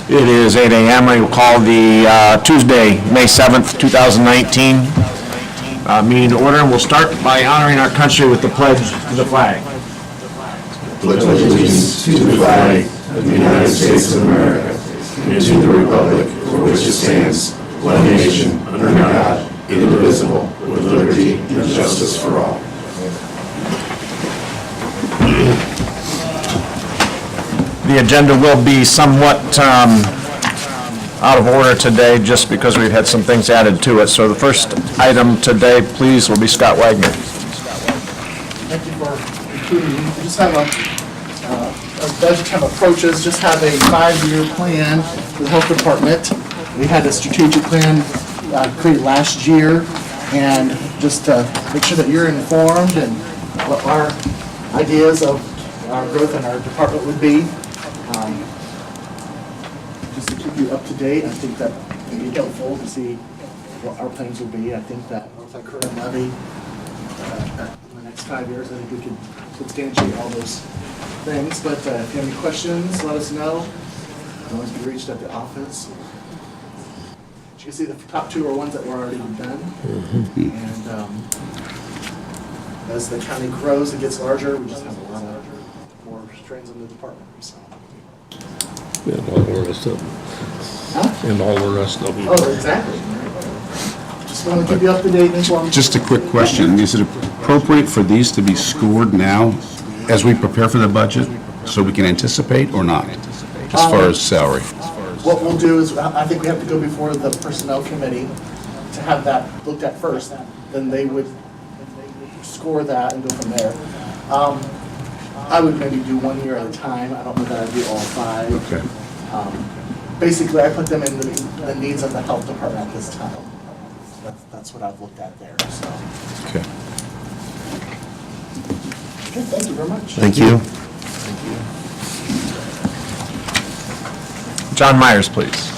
It is 8 a.m. I will call the Tuesday, May 7th, 2019 meeting to order, and we'll start by honoring our country with the pledge to the flag. Pledge allegiance to the flag of the United States of America and to the republic for which it stands, one nation, under God, indivisible, with liberty and justice for all. The agenda will be somewhat out of order today just because we've had some things added to it. So the first item today, please, will be Scott Wagner. Thank you for including me. We just have as budget time approaches, just have a 5-year plan for the health department. We had a strategic plan created last year, and just to make sure that you're informed and what our ideas of our growth in our department would be. Just to keep you up to date, I think that would be helpful to see what our plans will be. I think that with our current levy, in the next 5 years, I think we can substantiate all those things. But if you have any questions, let us know. Always be reached at the office. As you can see, the top two are ones that were already done. And as the county grows, it gets larger. We just have a lot of more strains in the department. So. And all the rest of them. Huh? And all the rest of them. Oh, exactly. Just want to keep you up to date. Just a quick question. Is it appropriate for these to be scored now as we prepare for the budget so we can anticipate or not as far as salary? What we'll do is, I think we have to go before the personnel committee to have that looked at first. Then they would score that and go from there. I would maybe do 1 year at a time. I don't know that I'd do all 5. Okay. Basically, I put them in the needs of the health department at this time. That's what I've looked at there. So. Okay. Okay, thank you very much. Thank you. John Myers, please.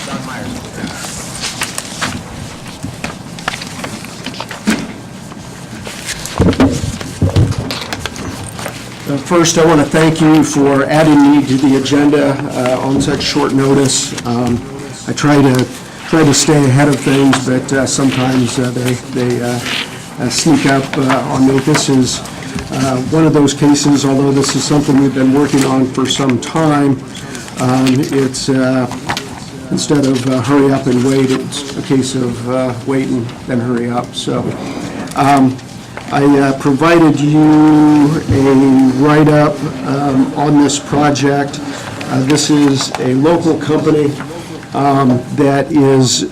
First, I want to thank you for adding me to the agenda on such short notice. I try to stay ahead of things, but sometimes they sneak up on me. This is one of those cases, although this is something we've been working on for some time. It's instead of hurry up and wait, it's a case of wait and then hurry up. So I provided you a write-up on this project. This is a local company that is,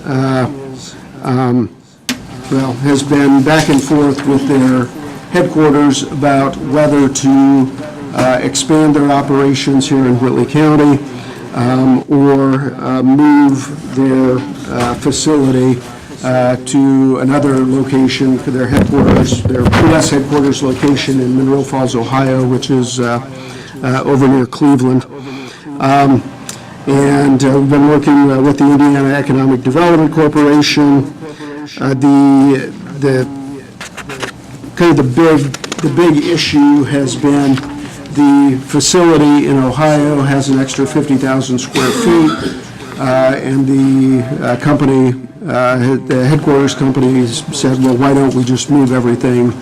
has been back and forth with their headquarters about whether to expand their operations here in Whitley County or move their facility to another location for their headquarters, their U.S. headquarters location in Mineral Falls, Ohio, which is over near Cleveland. And we've been working with the Indiana Economic Development Corporation. The big issue has been the facility in Ohio has an extra 50,000 square feet, and the company, the headquarters company said, well, why don't we just move everything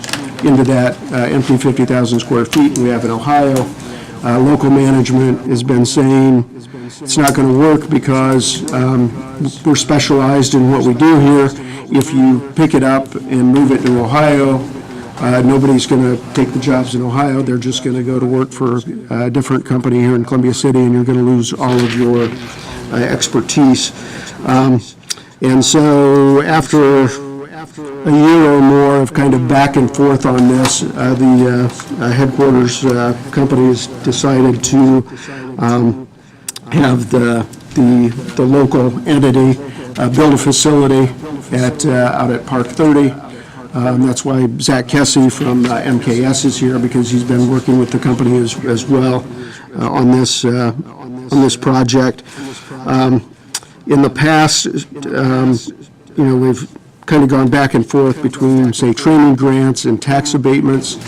into that empty 50,000 square feet we have in Ohio. Local management has been saying it's not going to work because we're specialized in what we do here. If you pick it up and move it to Ohio, nobody's going to take the jobs in Ohio. They're just going to go to work for a different company here in Columbia City, and you're going to lose all of your expertise. And so after a year or more of kind of back and forth on this, the headquarters companies decided to have the local entity build a facility out at Park 30. That's why Zach Kessie from MKS is here, because he's been working with the company as well on this project. In the past, we've kind of gone back and forth between, say, training grants and tax abatements.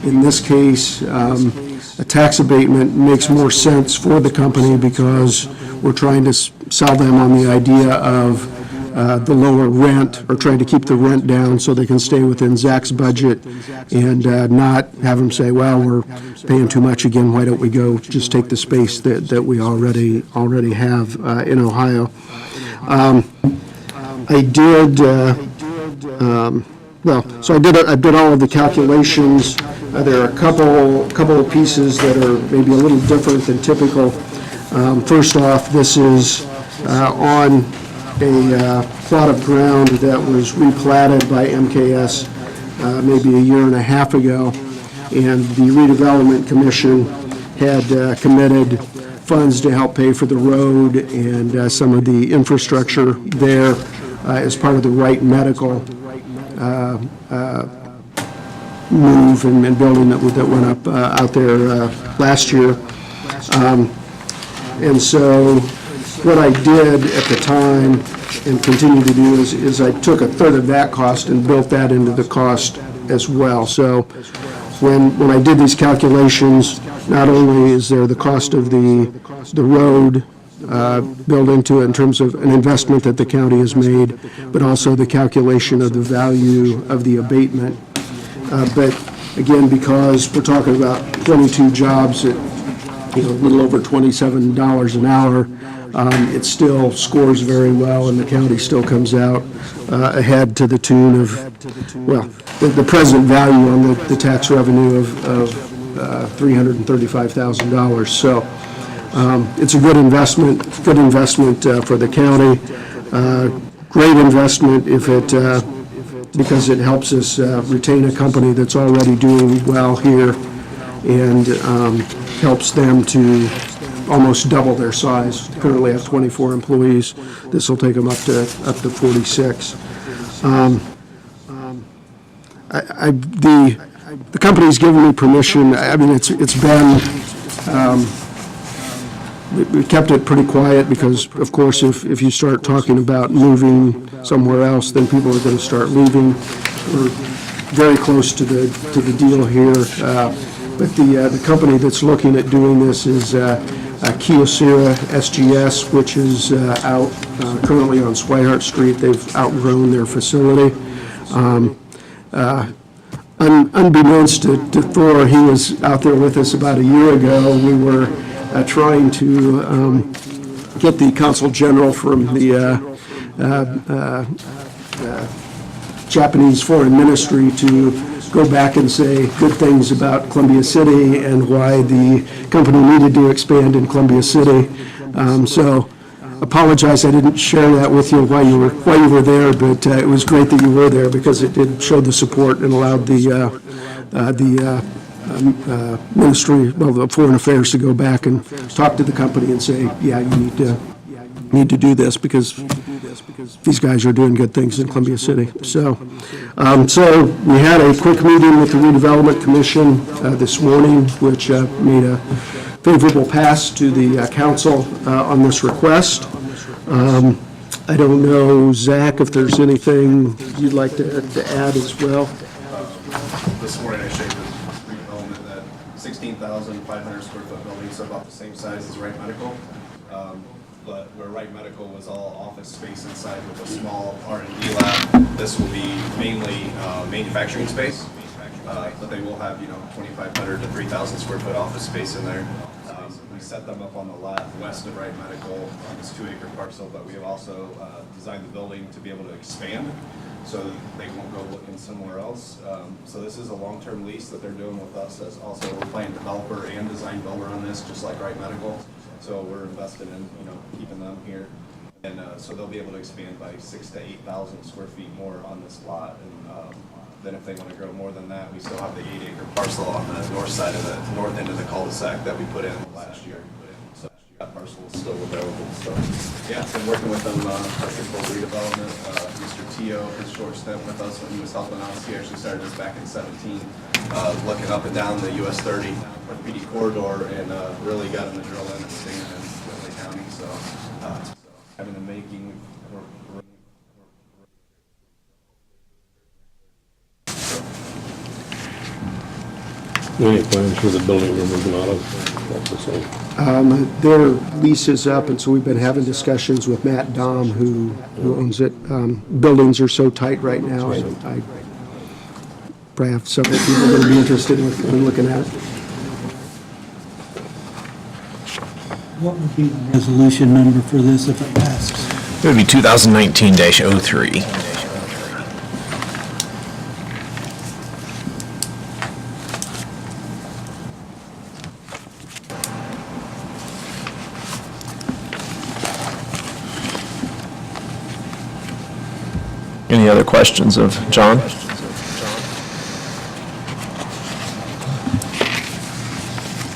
In this case, a tax abatement makes more sense for the company because we're trying to sell them on the idea of the lower rent, or trying to keep the rent down so they can stay within Zach's budget and not have them say, well, we're paying too much again, why don't we go just take the space that we already have in Ohio. I did, so I did all of the calculations. There are a couple of pieces that are maybe a little different than typical. First off, this is on a plot of ground that was replatted by MKS maybe a year and a half ago, and the redevelopment commission had committed funds to help pay for the road and some of the infrastructure there as part of the Wright Medical move and building that went up out there last year. And so what I did at the time and continue to do is I took a third of that cost and built that into the cost as well. So when I did these calculations, not only is there the cost of the road built into it in terms of an investment that the county has made, but also the calculation of the value of the abatement. But again, because we're talking about 22 jobs at a little over $27 an hour, it still scores very well, and the county still comes out ahead to the tune of, well, the present value on the tax revenue of $335,000. So it's a good investment for the county. Great investment if it because it helps us retain a company that's already doing well here, and helps them to almost double their size. Currently have 24 employees. This will take them up to 46. The company's given me permission. I mean, it's been, we kept it pretty quiet because, of course, if you start talking about moving somewhere else, then people are going to start leaving. We're very close to the deal here. But the company that's looking at doing this is Kyocera SGS, which is out currently on Swihart Street. They've outgrown their facility. Unbeknownst to Thor, he was out there with us about a year ago. We were trying to get the Consul General from the Japanese Foreign Ministry to go back and say good things about Columbia City and why the company needed to expand in Columbia City. So apologize I didn't share that with you while you were there, but it was great that you were there because it did show the support and allowed the Ministry, well, the Foreign Affairs to go back and talk to the company and say, yeah, you need to do this because these guys are doing good things in Columbia City. So we had a quick meeting with the Redevelopment Commission this morning, which made a favorable pass to the council on this request. I don't know, Zach, if there's anything you'd like to add as well. This morning I showed the redevelopment that 16,500 square foot building, so about the same size as Wright Medical. But where Wright Medical was all office space inside with a small R&D lab, this will be mainly manufacturing space. But they will have, 2,500 to 3,000 square foot office space in there. We set them up on the lot west of Wright Medical on this 2-acre parcel, but we have also designed the building to be able to expand so they won't go looking somewhere else. So this is a long-term lease that they're doing with us as also we're playing developer and design builder on this, just like Wright Medical. So we're invested in, keeping them here. And so they'll be able to expand by 6,000 to 8,000 square feet more on this lot. And then if they want to grow more than that, we still have the 8-acre parcel on the north side of the north end of the cul-de-sac that we put in last year. So that parcel is still available. So yeah, been working with them, Architect Redevelopment. Mr. Tio, his short stint with us when he was helping us. He actually started this back in 2017, looking up and down the US 30 PD corridor, and really got him to drill in and staying in Whitley County. So having the making. Any plans for the building we're moving out of? That's the same. Their lease is up, and so we've been having discussions with Matt Dom, who owns it. Buildings are so tight right now, I probably have several people that would be interested in looking at it. What would be the resolution number for this if it passes? It would be 2019-03. Any other questions of John?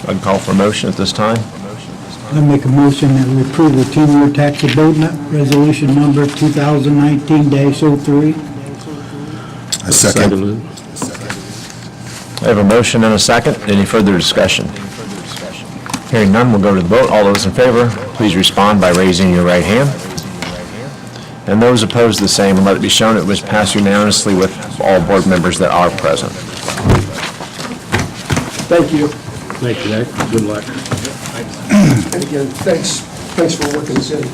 I'd call for a motion at this time. I make a motion that we approve the 10-year tax abatement resolution number 2019-03. A second. I have a motion and a second. Any further discussion? Hearing none, we'll go to the vote. All those in favor, please respond by raising your right hand. And those opposed, the same, and let it be shown it was passed unanimously with all board members that are present. Thank you. Thank you, Nick. Good luck. And again, thanks for working this in.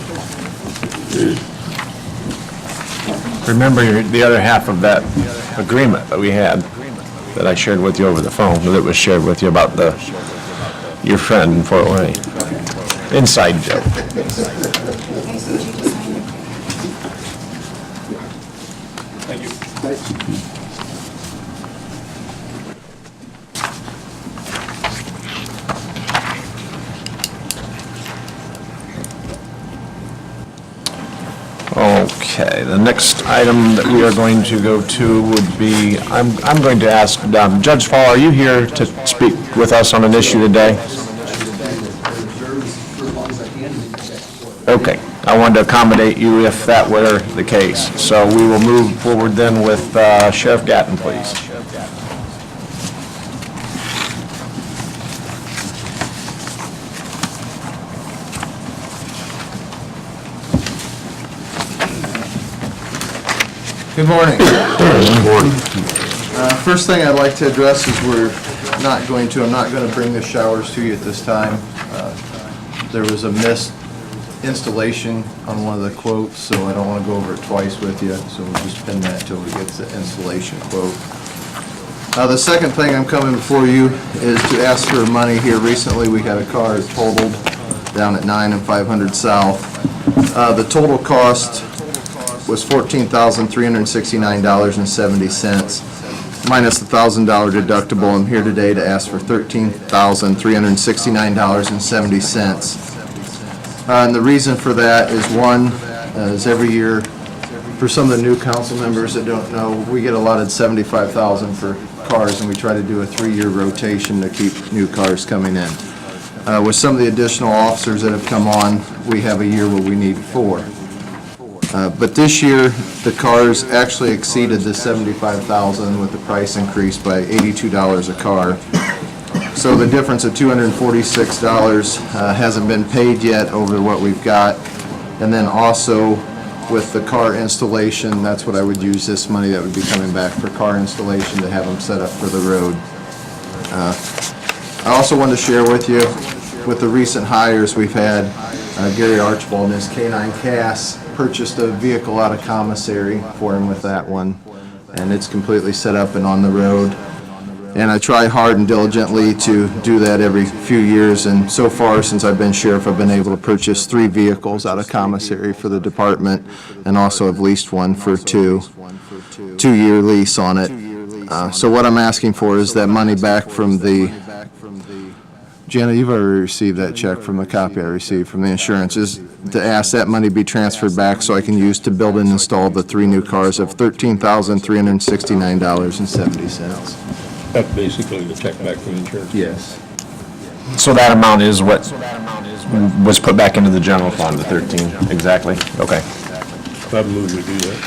Remember the other half of that agreement that we had, that I shared with you over the phone, that was shared with you about your friend in Fort Wayne. Inside joke. Okay, the next item that we are going to go to would be, I'm going to ask, Judge Fall, are you here to speak with us on an issue today? Okay, I wanted to accommodate you if that were the case. So we will move forward then with Sheriff Gatton, please. Good morning. First thing I'd like to address is I'm not going to bring the showers to you at this time. There was a missed installation on one of the quotes, so I don't want to go over it twice with you, so we'll just pin that till we get to the installation quote. The second thing I'm coming before you is to ask for money here. Recently, we had a car totaled down at 9 and 500 South. The total cost was $14,369.70, minus the $1,000 deductible. I'm here today to ask for $13,369.70. And the reason for that is, one, is every year, for some of the new council members that don't know, we get allotted $75,000 for cars, and we try to do a 3-year rotation to keep new cars coming in. With some of the additional officers that have come on, we have a year where we need 4. But this year, the cars actually exceeded the $75,000 with the price increase by $82 a car. So the difference of $246 hasn't been paid yet over what we've got. And then also with the car installation, that's what I would use this money that would be coming back for car installation to have them set up for the road. I also wanted to share with you, with the recent hires we've had, Gary Archibald and his K9 Cass purchased a vehicle out of commissary for him with that one, and it's completely set up and on the road. And I try hard and diligently to do that every few years, and so far since I've been sheriff, I've been able to purchase 3 vehicles out of commissary for the department, and also have leased one for 2-year lease on it. So what I'm asking for is that money back from the, Jana, you've already received that check from the copy I received from the insurance, is to ask that money be transferred back so I can use to build and install the 3 new cars of $13,369.70. That's basically the check back from insurance. Yes. So that amount is what was put back into the general fund, the 13, exactly? Okay. I'd move we do that.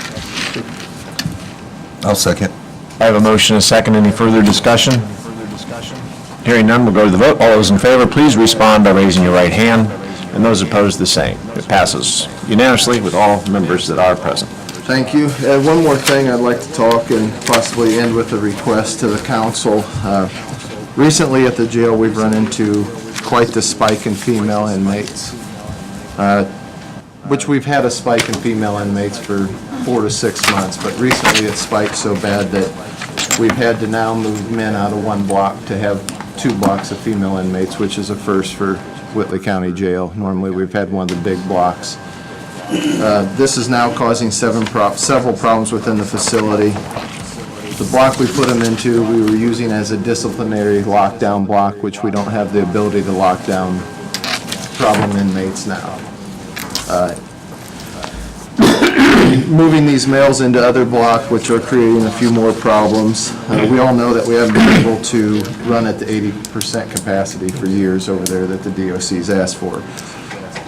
I'll second. I have a motion and a second. Any further discussion? Hearing none, we'll go to the vote. All those in favor, please respond by raising your right hand, and those opposed, the same. It passes unanimously with all members that are present. Thank you. One more thing I'd like to talk and possibly end with a request to the council. Recently at the jail, we've run into quite the spike in female inmates, which we've had a spike in female inmates for 4 to 6 months, but recently it spiked so bad that we've had to now move men out of one block to have 2 blocks of female inmates, which is a first for Whitley County Jail. Normally, we've had one of the big blocks. This is now causing several problems within the facility. The block we put them into, we were using as a disciplinary lockdown block, which we don't have the ability to lock down problem inmates now. Moving these males into other blocks, which are creating a few more problems. We all know that we haven't been able to run at the 80% capacity for years over there that the DOC's asked for.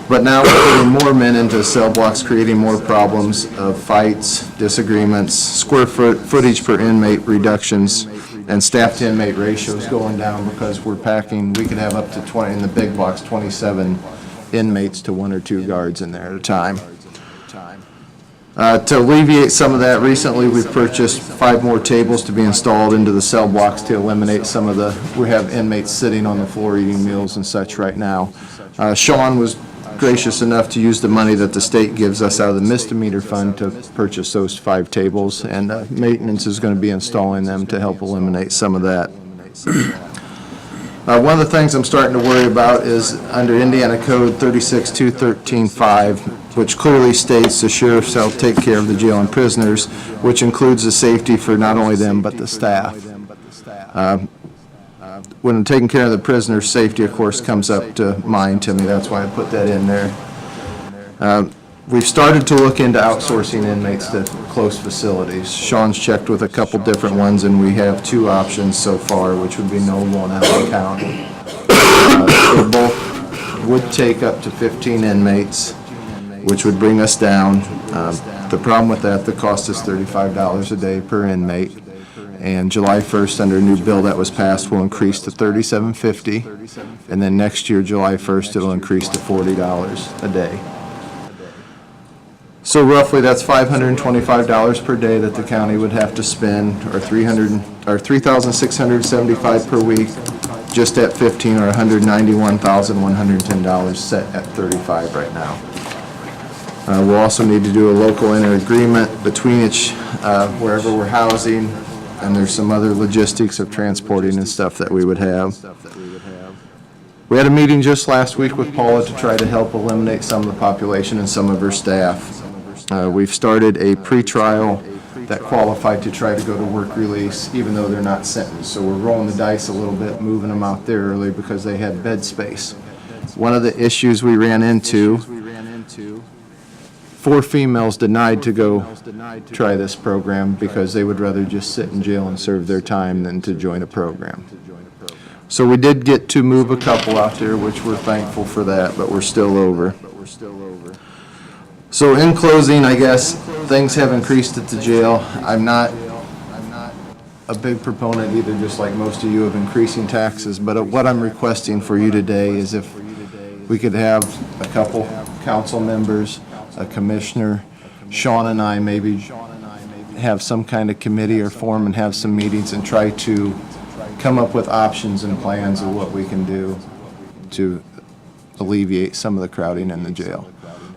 But now we're putting more men into cell blocks, creating more problems of fights, disagreements, square footage per inmate reductions, and staff to inmate ratios going down because we're packing, we could have up to 20, in the big blocks, 27 inmates to 1 or 2 guards in there at a time. To alleviate some of that, recently we've purchased 5 more tables to be installed into the cell blocks to eliminate some of the, we have inmates sitting on the floor eating meals and such right now. Sean was gracious enough to use the money that the state gives us out of the misdemeanor fund to purchase those 5 tables, and maintenance is going to be installing them to help eliminate some of that. One of the things I'm starting to worry about is under Indiana Code 36-213-5, which clearly states the sheriff shall take care of the jail and prisoners, which includes the safety for not only them but the staff. When taking care of the prisoners, safety, of course, comes up to mind to me. That's why I put that in there. We've started to look into outsourcing inmates to close facilities. Sean's checked with a couple different ones, and we have 2 options so far, which would be Noble and Allen County. They both would take up to 15 inmates, which would bring us down. The problem with that, the cost is $35 a day per inmate. And July 1st, under a new bill that was passed, will increase to $37.50. And then next year, July 1st, it'll increase to $40 a day. So roughly, that's $525 per day that the county would have to spend, or $3,675 per week, just at 15, or $191,110 set at 35 right now. We'll also need to do a local inter-agreement between each, wherever we're housing, and there's some other logistics of transporting and stuff that we would have. We had a meeting just last week with Paula to try to help eliminate some of the population and some of her staff. We've started a pretrial that qualified to try to go to work release, even though they're not sentenced. So we're rolling the dice a little bit, moving them out there early because they had bed space. One of the issues we ran into, 4 females denied to go try this program because they would rather just sit in jail and serve their time than to join a program. So we did get to move a couple out there, which we're thankful for that, but we're still over. So in closing, I guess, things have increased at the jail. I'm not a big proponent either, just like most of you, of increasing taxes, but what I'm requesting for you today is if we could have a couple council members, a commissioner, Sean and I maybe have some kind of committee or form and have some meetings and try to come up with options and plans of what we can do to alleviate some of the crowding in the jail.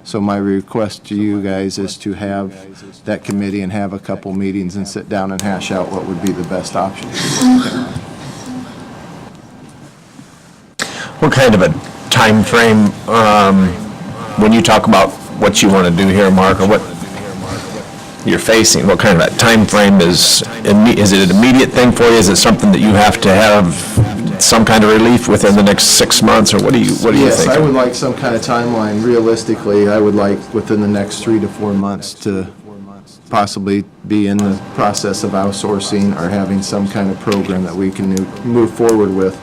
So my request to you guys is to have that committee and have a couple meetings and sit down and hash out what would be the best options. What kind of a time frame, when you talk about what you want to do here, Mark, or what you're facing, what kind of a time frame is it an immediate thing for you? Is it something that you have to have some kind of relief within the next 6 months, or what do you think? Yes, I would like some kind of timeline. Realistically, I would like within the next 3 to 4 months to possibly be in the process of outsourcing or having some kind of program that we can move forward with.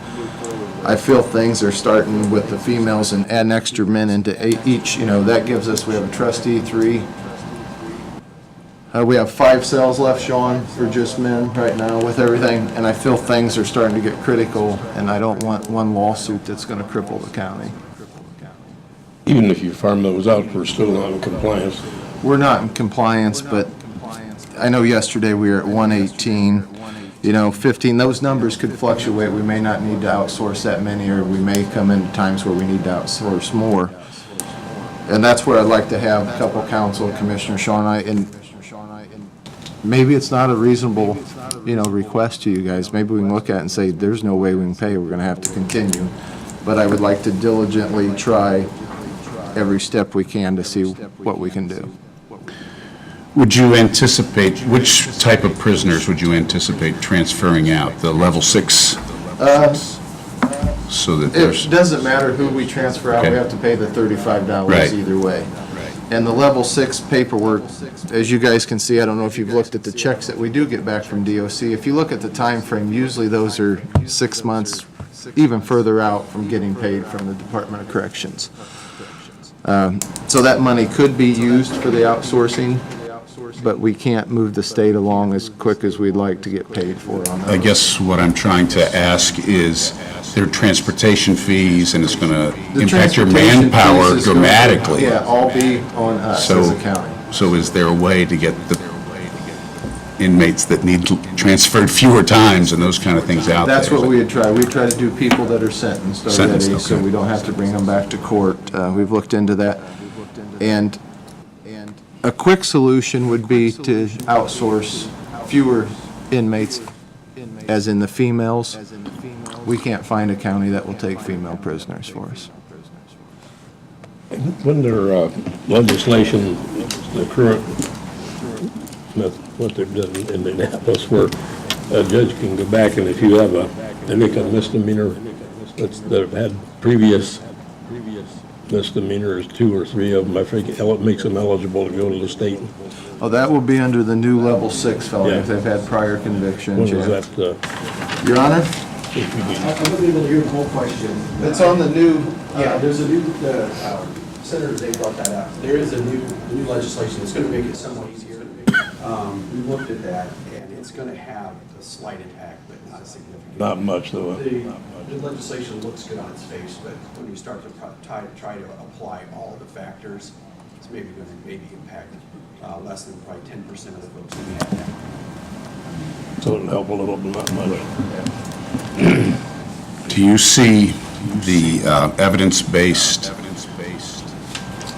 I feel things are starting with the females and adding extra men into each, that gives us, we have a trustee, 3. We have 5 cells left, Sean, for just men right now with everything, and I feel things are starting to get critical, and I don't want one lawsuit that's going to cripple the county. Even if you farm those out, we're still not in compliance. We're not in compliance, but I know yesterday we were at 118, 15, those numbers could fluctuate. We may not need to outsource that many, or we may come into times where we need to outsource more. And that's where I'd like to have a couple council, Commissioner Shaw and I, and maybe it's not a reasonable, request to you guys. Maybe we can look at it and say, there's no way we can pay, we're gonna have to continue. But I would like to diligently try every step we can to see what we can do. Would you anticipate, which type of prisoners would you anticipate transferring out? The level 6? So that there's... It doesn't matter who we transfer out, we Okay. have to pay the $35 Right. either way. And the level 6 paperwork, as you guys can see, I don't know if you've looked at the checks that we do get back from DOC. If you look at the time frame, usually those are 6 months, even further out from getting paid from the Department of Corrections. So that money could be used for the outsourcing, but we can't move the state along as quick as we'd like to get paid for on that. I guess what I'm trying to ask is, their transportation fees, and it's going to The impact your transportation manpower fees is going to- dramatically. Yeah, all be on us as a county. So is there a way to get the inmates that need transferred fewer times and those kind of things out there? That's what we would try. We try to do people that are sentenced Sentenced, already, so okay. we don't have to bring them back to court. We've looked into that. And a quick solution would be to outsource fewer inmates, as in the females. We can't find a county that will take female prisoners for us. When their legislation, the current, what they've done in Indianapolis, where a judge can go back and if you have they make a misdemeanor that have had previous misdemeanors, 2 or 3 of them, I think it makes them eligible to go to the state. Oh, that will be under the new level 6 felony Yeah. if they've had prior When convictions. is yeah. that, Your Honor? I'm not able to hear the whole question. It's on the new, Yeah, there's a new, Senator, they brought that up. There is a new legislation that's going to make it somewhat easier. We looked at that, and it's going to have a slight impact, but not a significant. not much though? The legislation looks good on its face, but when you start to try to apply all of the factors, it's maybe going to impact less than probably 10% of the folks in the act. So it'll help a little, but not much. Do you see the evidence-based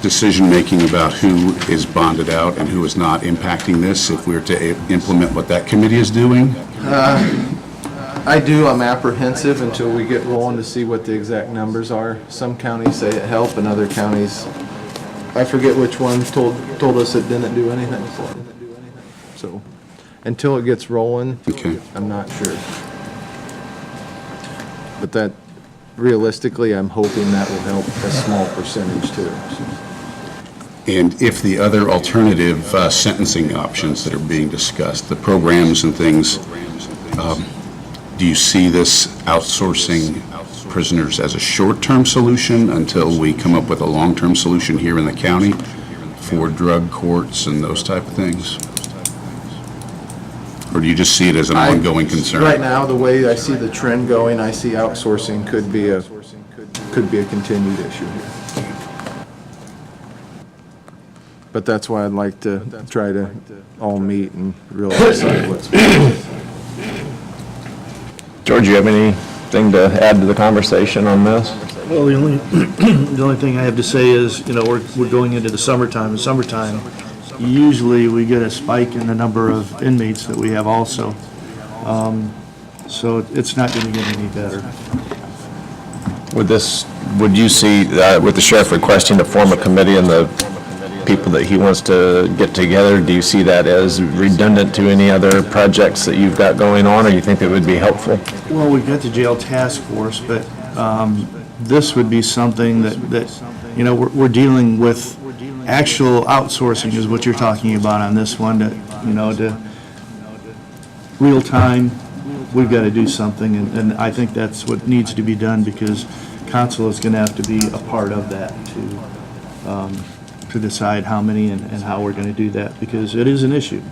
decision-making about who is bonded out and who is not impacting this, if we were to implement what that committee is doing? I do, I'm apprehensive until we get rolling to see what the exact numbers are. Some counties say it helped, and other counties, I forget which one told us it didn't do anything. So, until it gets rolling, Okay. I'm not sure. But that, realistically, I'm hoping that will help a small percentage too. And if the other alternative sentencing options that are being discussed, the programs and things, do you see this outsourcing prisoners as a short-term solution until we come up with a long-term solution here in the county for drug courts and those type of things? Or do you just see it as an ongoing concern? Right now, the way I see the trend going, I see outsourcing could be a continued issue here. But that's why I'd like to try to all meet and really decide what's going on. George, you have anything to add to the conversation on this? Well, the only thing I have to say is, we're going into the summertime. In summertime, usually we get a spike in the number of inmates that we have also. So it's not going to get any better. Would you see, with the sheriff requesting to form a committee and the people that he wants to get together, do you see that as redundant to any other projects that you've got going on, or you think it would be helpful? Well, we've got the jail task force, but this would be something that we're dealing with. Actual outsourcing is what you're talking about on this one, to real time, we've got to do something, and I think that's what needs to be done, because council is going to have to be a part of that to decide how many and how we're going to do that, because it is an issue.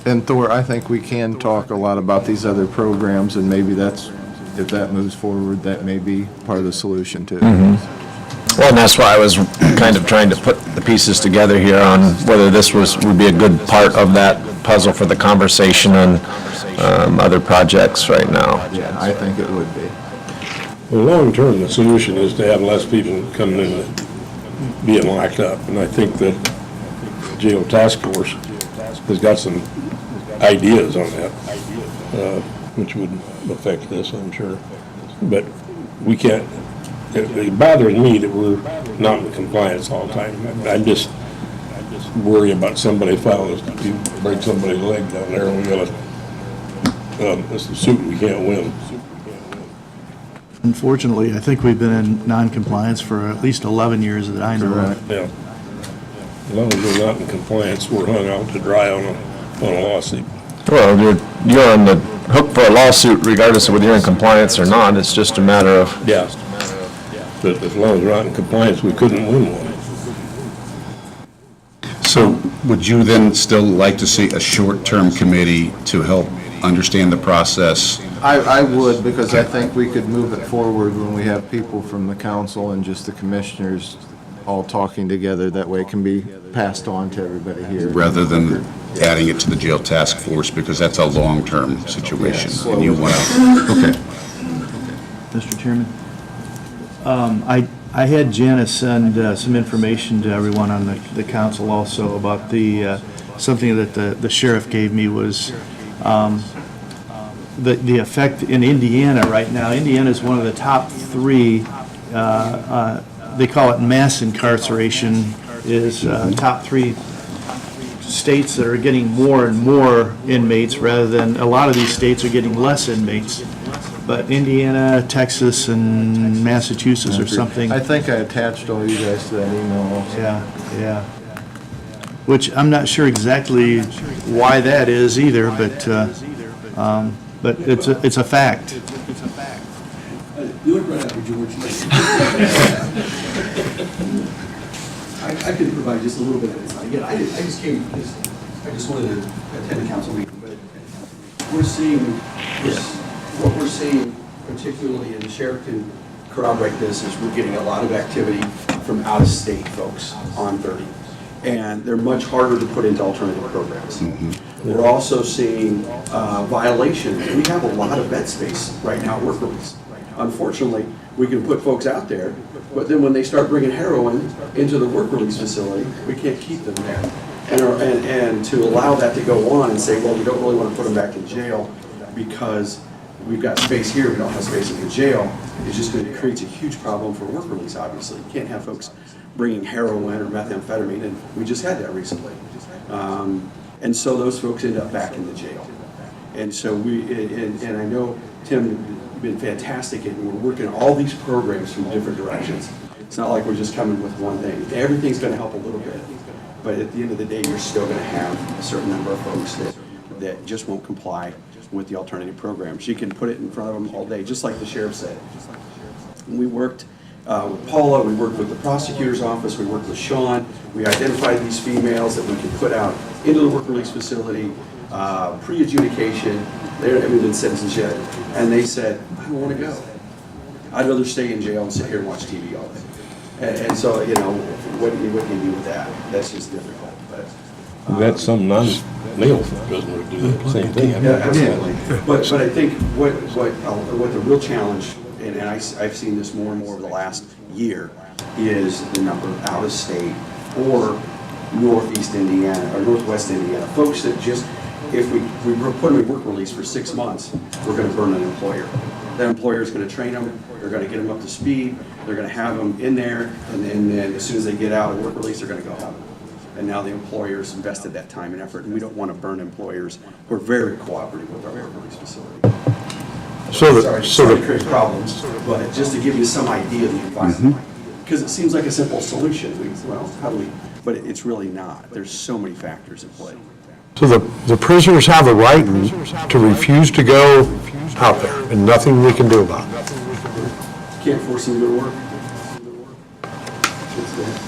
And Thor, I think we can talk a lot about these other programs, and maybe if that moves forward, that may be part of the solution too. Well, and that's why I was kind of trying to put the pieces together here on whether this would be a good part of that puzzle for the conversation on other projects right now. Yeah, I think it would be. Well, long-term, the solution is to have less people coming in and being locked up. And I think that jail task force has got some ideas on that, which would affect this, I'm sure. But we can't, it bothers me that we're not in compliance all the time. I just worry about somebody fouling, you break somebody's leg down there and we gotta, it's a suit we can't win. Unfortunately, I think we've been in non-compliance for at least 11 years that I know of. Yeah. As long as we're not in compliance, we're hung out to dry on a lawsuit. Well, you're on the hook for a lawsuit regardless of whether you're in compliance or not. It's just a matter of, Yeah. But as long as we're not in compliance, we couldn't win one. So would you then still like to see a short-term committee to help understand the process? I would, because I think we could move it forward when we have people from the council and just the commissioners all talking together. That way it can be passed on to everybody here. Rather than adding it to the jail task force, because that's a long-term situation, and you want to, okay. Mr. Chairman, I had Janice send some information to everyone on the council also about something that the sheriff gave me was the effect in Indiana right now. Indiana is one of the top 3, they call it mass incarceration, is top 3 states that are getting more and more inmates rather than, a lot of these states are getting less inmates. But Indiana, Texas, and Massachusetts or something. I think I attached all you guys to that email also. Yeah. Which I'm not sure exactly why that is either, but it's a fact. You look right after George. I could provide just a little bit of insight. Again, I just came, I just wanted to attend a council meeting, but we're seeing this. What we're seeing, particularly, and the sheriff can corroborate this, is we're getting a lot of activity from out-of-state folks on 30. And they're much harder to put into alternative programs. We're also seeing violations. We have a lot of bed space right now at work release. Unfortunately, we can put folks out there, but then when they start bringing heroin into the work release facility, we can't keep them there. And to allow that to go on and say, well, we don't really want to put them back in jail because we've got space here, we don't have space in the jail, it's just going to create a huge problem for work release, obviously. You can't have folks bringing heroin or methamphetamine, and we just had that recently. And so those folks end up back in the jail. And so and I know Tim has been fantastic, and we're working on all these programs from different directions. It's not like we're just coming with one thing. Everything's going to help a little bit, but at the end of the day, you're still going to have a certain number of folks that just won't comply with the alternative programs. You can put it in front of them all day, just like the sheriff said. We worked with Paula, we worked with the prosecutor's office, we worked with Sean. We identified these females that we could put out into the work release facility, pre-adjudication. They haven't been sentenced yet. And they said, I don't want to go. I'd rather stay in jail and sit here and watch TV all day. And so, you know, what do you do with that? That's just difficult. But We've had some non-male prisoners do the same thing. yeah, absolutely. But I think what the real challenge, and I've seen this more and more over the last year, is the number of out-of-state or Northeast Indiana or Northwest Indiana folks that just, if we put them in work release for 6 months, we're going to burn an employer. That employer is going to train them, they're going to get them up to speed, they're going to have them in there, and then as soon as they get out of work release, they're going to go home. And now the employers invested that time and effort, and we don't want to burn employers who are very cooperative with our work release facility. Sorry to create problems, but just to give you some idea of the environment. Because it seems like a simple solution. But it's really not. There's so many factors at play. So the prisoners have a right to refuse to go out there, and nothing we can do about it. Can't force them to go to work.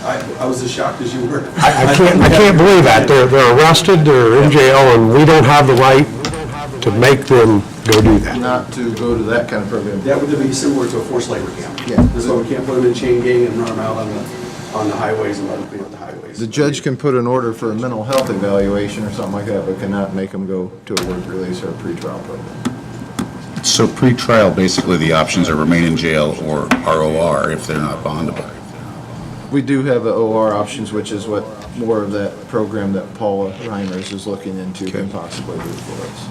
I was as shocked as you were. I can't believe that. They're arrested, they're in jail, and we don't have the right to make them go do that. Not to go to that kind of program. That would be similar to a forced labor camp. Yeah. That's why we can't put them in a chain gang and run them out on on the highways and let them clean up the highways. The judge can put an order for a mental health evaluation or something like that, but cannot make them go to a work release or a pretrial program. So pre-trial, basically, the options are remain in jail or ROR if they're not bondable. We do have the OR options, which is what more of that program that Paula Reimers is looking into can possibly do for us.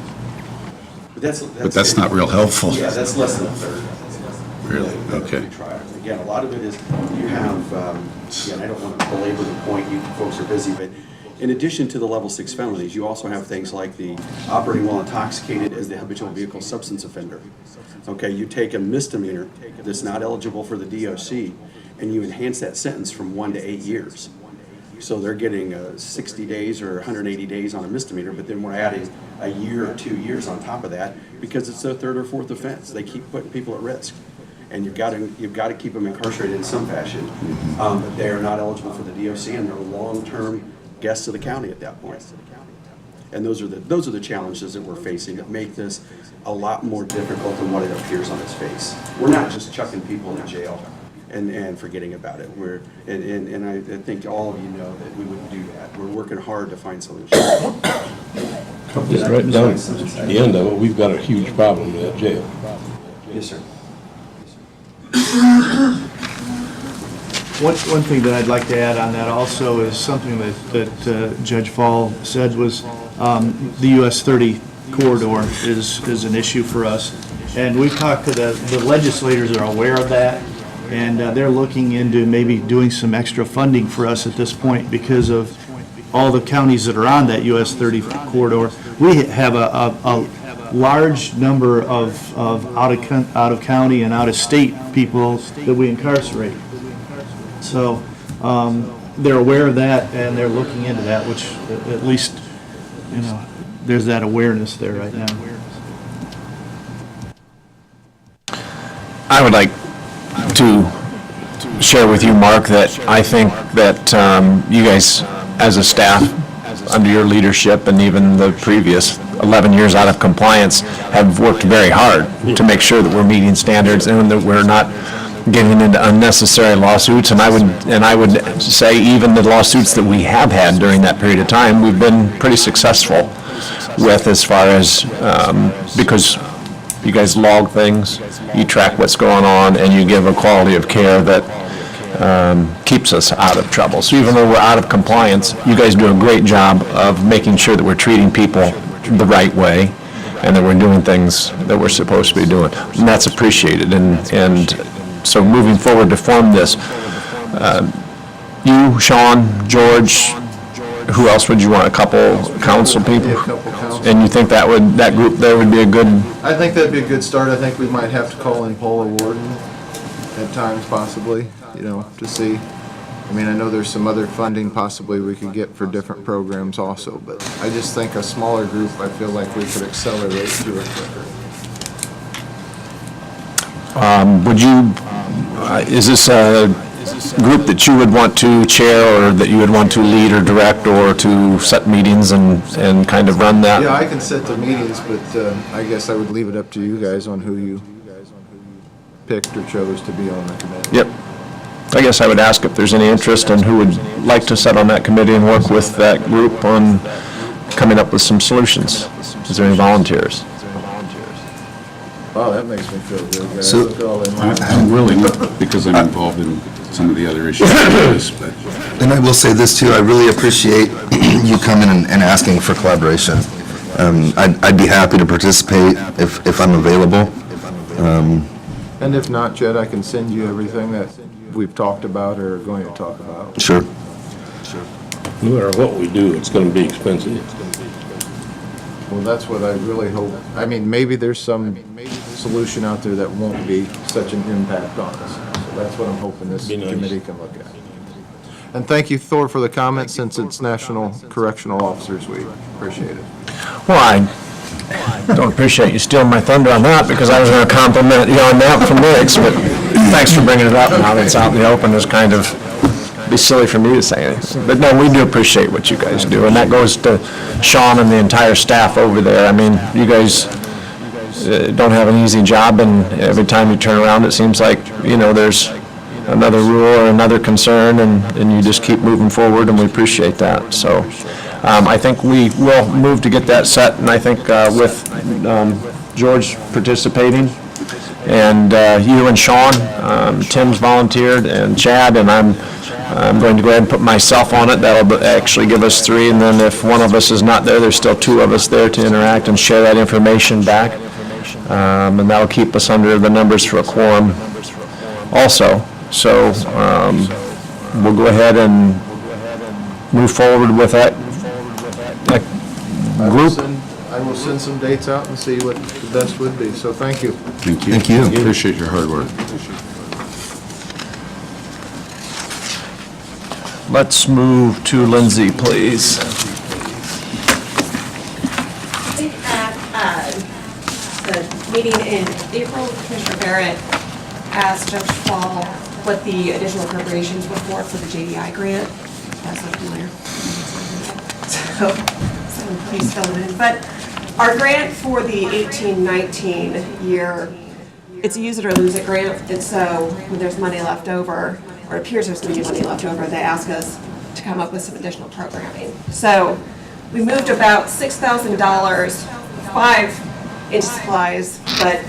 But that's not real helpful. Yeah, that's less than a third. Really? Okay. Again, a lot of it is, you have, again, I don't want to belabor the point, you folks are busy, but in addition to the level 6 felonies, you also have things like the operating while intoxicated as the habitual vehicle substance offender. Okay, you take a misdemeanor that's not eligible for the DOC, and you enhance that sentence from 1 to 8 years. So they're getting 60 days or 180 days on a misdemeanor, but then we're adding a year or 2 years on top of that because it's their third or fourth offense. They keep putting people at risk, and you've got to keep them incarcerated in some fashion. But they are not eligible for the DOC, and they're long-term guests of the county at that point. And those are the challenges that we're facing that make this a lot more difficult than what it appears on its face. We're not just chucking people in jail and forgetting about it. And I think all of you know that we wouldn't do that. We're working hard to find solutions. Just right down at the end of it, we've got a huge problem in that jail. Yes, sir. One thing that I'd like to add on that also is something that Judge Fall said was the US 30 corridor is an issue for us. And we've talked to the legislators that are aware of that, and they're looking into maybe doing some extra funding for us at this point because of all the counties that are on that US 30 corridor. We have a large number of out of county and out of state people that we incarcerate. So they're aware of that and they're looking into that, which at least, you know, there's that awareness there right now. I would like to share with you, Mark, that I think that you guys, as a staff, under your leadership and even the previous 11 years out of compliance, have worked very hard to make sure that we're meeting standards and that we're not getting into unnecessary lawsuits. And I would say even the lawsuits that we have had during that period of time, we've been pretty successful with, as far as, because you guys log things, you track what's going on, and you give a quality of care that keeps us out of trouble. So even though we're out of compliance, you guys do a great job of making sure that we're treating people the right way and that we're doing things that we're supposed to be doing. And that's appreciated. And so moving forward to form this, you, Sean, George, who else would you want? A couple council people? Yeah, a couple council. And you think that group there would be a good? I think that'd be a good start. I think we might have to call in Paula Warden at times possibly, you know, to see. I mean, I know there's some other funding possibly we could get for different programs also, but I just think a smaller group, I feel like we could accelerate through it quicker. Would you, is this a group that you would want to chair, or that you would want to lead or direct, or to set meetings and kind of run that? Yeah, I can set the meetings, but I guess I would leave it up to you guys on who you picked or chose to be on the committee. Yep. I guess I would ask if there's any interest and who would like to sit on that committee and work with that group on coming up with some solutions. Is there any volunteers? Wow, that makes me feel good, guys. So, Look at all them lines. I'm willing, because I'm involved in some of the other issues with this, but And I will say this too, I really appreciate you coming and asking for collaboration. I'd be happy to participate if I'm available. And if not, Jed, I can send you everything that we've talked about or are going to talk about. Sure. No matter what we do, it's gonna be expensive. Well, that's what I really hope. I mean, maybe there's some solution out there that won't be such an impact on us. So that's what I'm hoping this Be nice. committee can look at. And thank you, Thor, for the comment, since it's National Correctional Officers Week. Appreciate it. Well, I don't appreciate you stealing my thunder on that, because I was going to compliment you on that from Nick's, but thanks for bringing it up now that it's out in the open. It's kind of be silly for me to say anything. But no, we do appreciate what you guys do, and that goes to Sean and the entire staff over there. I mean, you guys don't have an easy job, and every time you turn around, it seems like, you know, there's another rule or another concern, and you just keep moving forward, and we appreciate that. So I think we will move to get that set, and I think with George participating, and you and Sean, Tim's volunteered, and Chad, and I'm going to go ahead and put myself on it. That'll actually give us 3, and then if one of us is not there, there's still 2 of us there to interact and share that information back. And that'll keep us under the numbers for a quorum also. So we'll go ahead and move forward with that group. I will send some dates out and see what the best would be, so thank you. Thank you. Thank you. Appreciate your hard work. Let's move to Lindsay, please. I think at the meeting in April, Commissioner Barrett asked Judge Fall what the additional appropriations were for the JDI grant. That's not familiar. So please fill it in. But our grant for the 18-19 year, it's a use it or lose it grant. And so when there's money left over, or it appears there's going to be money left over, they ask us to come up with some additional programming. So we moved about $6,000, 5 inch supplies, but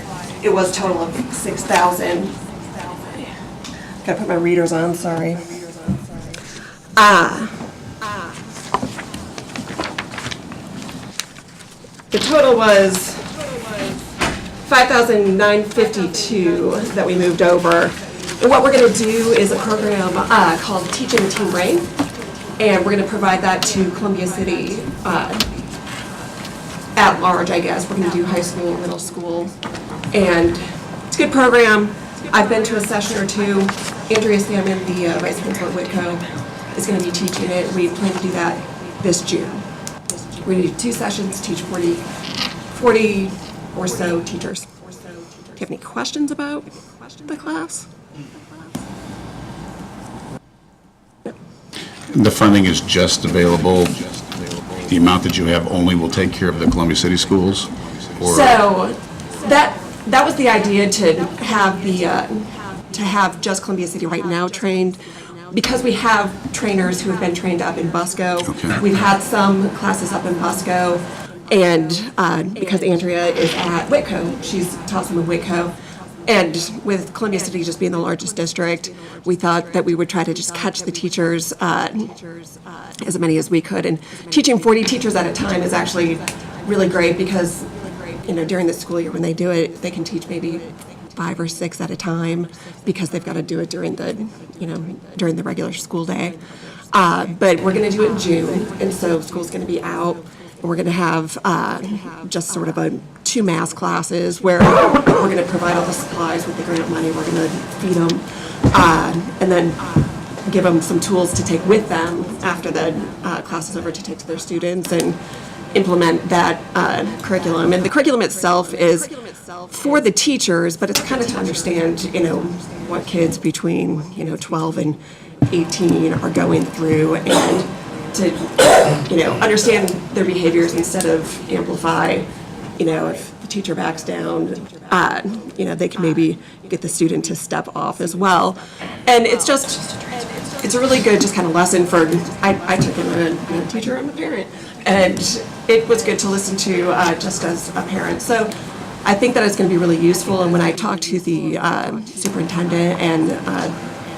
it was a total of $6,000. Gotta put my readers on, sorry. The total was $5,952 that we moved over. And what we're going to do is a program called Teaching Team Brain, and we're going to provide that to Columbia City at large, I guess. We're going to do high school, middle school, and it's a good program. I've been to a session or 2. Andrea Salmon, the vice principal at Whitco, is going to be teaching it. We plan to do that this June. We're going to do 2 sessions, teach 40 or so teachers. Do you have any questions about the class? The funding is just available, the amount that you have only will take care of the Columbia City schools? Or So that was the idea, to have just Columbia City right now trained, because we have trainers who have been trained up in Busco. Okay. We've had some classes up in Busco, and because Andrea is at Whitco, she's taught some in Whitco. And with Columbia City just being the largest district, we thought that we would try to just catch the teachers, as many as we could. And teaching 40 teachers at a time is actually really great, because, during the school year when they do it, they can teach maybe 5 or 6 at a time, because they've got to do it during the regular school day. But we're going to do it in June, and so school's going to be out. And we're going to have just sort of 2 mass classes where we're going to provide all the supplies with the grant money. We're going to feed them, and then give them some tools to take with them after the class is over, to take to their students and implement that curriculum. And the curriculum itself is for the teachers, but it's kind of to understand, what kids between, 12 and 18 are going through, and to, understand their behaviors instead of amplify. If the teacher backs down, they can maybe get the student to step off as well. And it's a really good just kind of lesson for, I took in a teacher, I'm a parent, and it was good to listen to just as a parent. So I think that it's going to be really useful. And when I talked to the superintendent and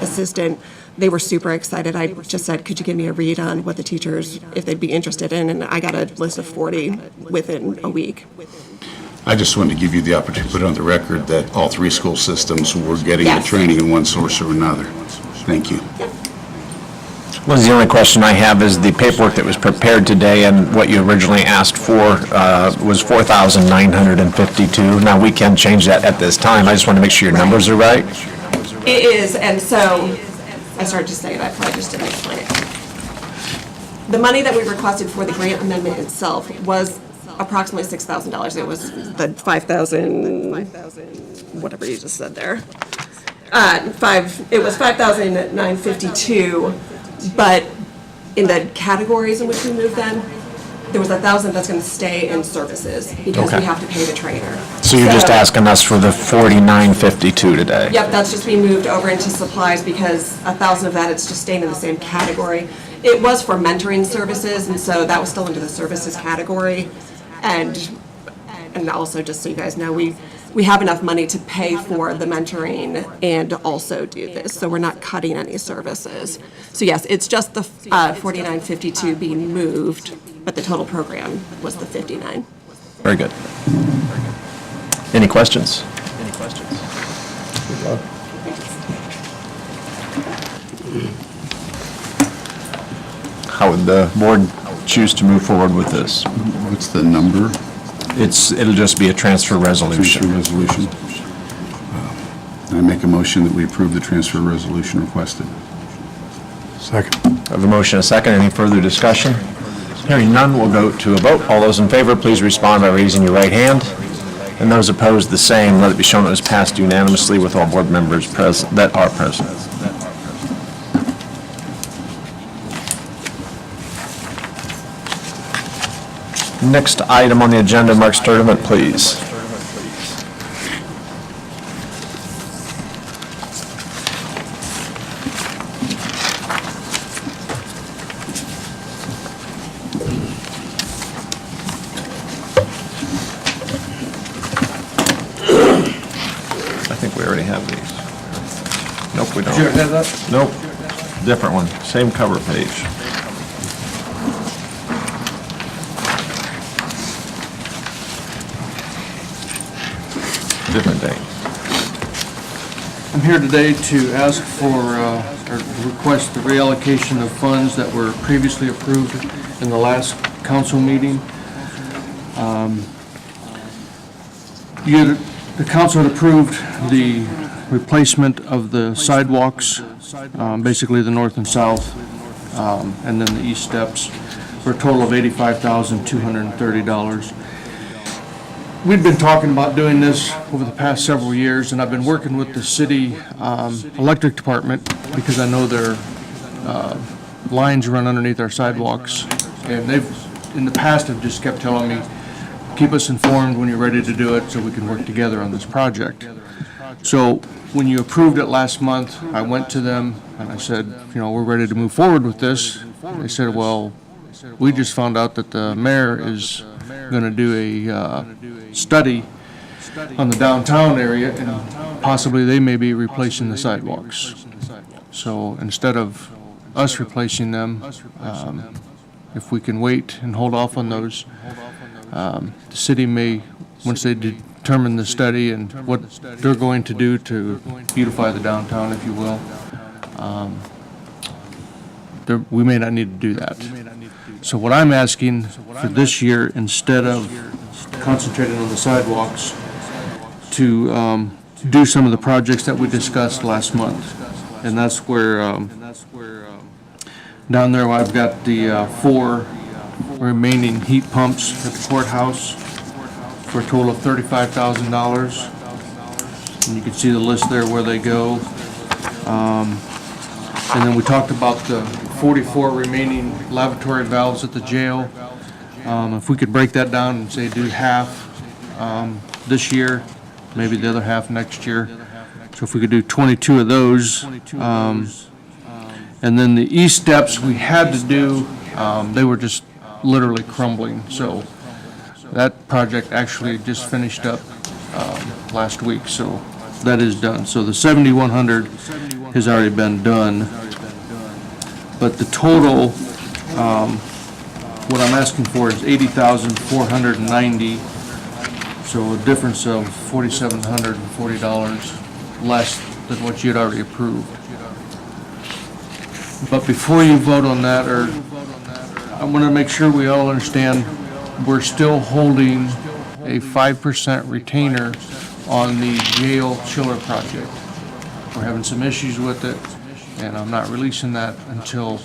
assistant, they were super excited. I just said, could you give me a read on what the teachers, if they'd be interested in? And I got a list of 40 within a week. I just wanted to give you the opportunity to put on the record that all 3 school systems were getting the Yes. training in one source or another. Thank you. Well, the only question I have is the paperwork that was prepared today, and what you originally asked for was $4,952. Now, we can change that at this time. I just want to make sure your numbers are right. It is, and so I started to say it, I probably just didn't explain it. The money that we requested for the grant amendment itself was approximately $6,000. It was the 5,000, whatever you just said there. It was 5,952, but in the categories in which we moved them, there was 1,000 that's going to stay in services because we Okay. have to pay the trainer. So you're just asking us for the 4952 today? Yep, that's just being moved over into supplies because 1,000 of that, it's just staying in the same category. It was for mentoring services, and so that was still into the services category. And also, just so you guys know, we have enough money to pay for the mentoring and also do this, so we're not cutting any services. So yes, it's just the 4952 being moved, but the total program was the 59. Very good. Any questions? How would the board choose to move forward with this? What's the number? It'll just be a transfer resolution. Resolution. I make a motion that we approve the transfer resolution requested. Second. I have a motion, a second. Any further discussion? Hearing none, we'll go to a vote. All those in favor, please respond by raising your right hand. And those opposed, the same. Let it be shown it was passed unanimously with all board members present, that are present. Next item on the agenda, Mark Sturdivant, please. I think we already have these. Nope, we don't. Did you have that? Nope, different one, same cover page. Different date. I'm here today to ask for, or request the reallocation of funds that were previously approved in the last council meeting. The council had approved the replacement of the sidewalks, basically the north and south, and then the east steps, for a total of $85,230. We've been talking about doing this over the past several years, and I've been working with the city electric department because I know their lines run underneath our sidewalks. And they've, in the past, have just kept telling me, keep us informed when you're ready to do it so we can work together on this project. So when you approved it last month, I went to them and I said, you know, we're ready to move forward with this. They said, well, we just found out that the mayor is going to do a study on the downtown area, and possibly they may be replacing the sidewalks. So instead of us replacing them, if we can wait and hold off on those, the city may, once they determine the study and what they're going to do to beautify the downtown, if you will, we may not need to do that. So what I'm asking for this year, instead of concentrating on the sidewalks, to do some of the projects that we discussed last month. And that's where, down there I've got the 4 remaining heat pumps at the courthouse for a total of $35,000. And you can see the list there where they go. And then we talked about the 44 remaining lavatory valves at the jail. If we could break that down and say do half this year, maybe the other half next year. So if we could do 22 of those. And then the east steps we had to do, they were just literally crumbling. So that project actually just finished up last week, so that is done. So the 7,100 has already been done. But the total, what I'm asking for is 80,490. So a difference of $4,740 less than what you had already approved. But before you vote on that, or I want to make sure we all understand, we're still holding a 5% retainer on the jail chiller project. We're having some issues with it, and I'm not releasing that until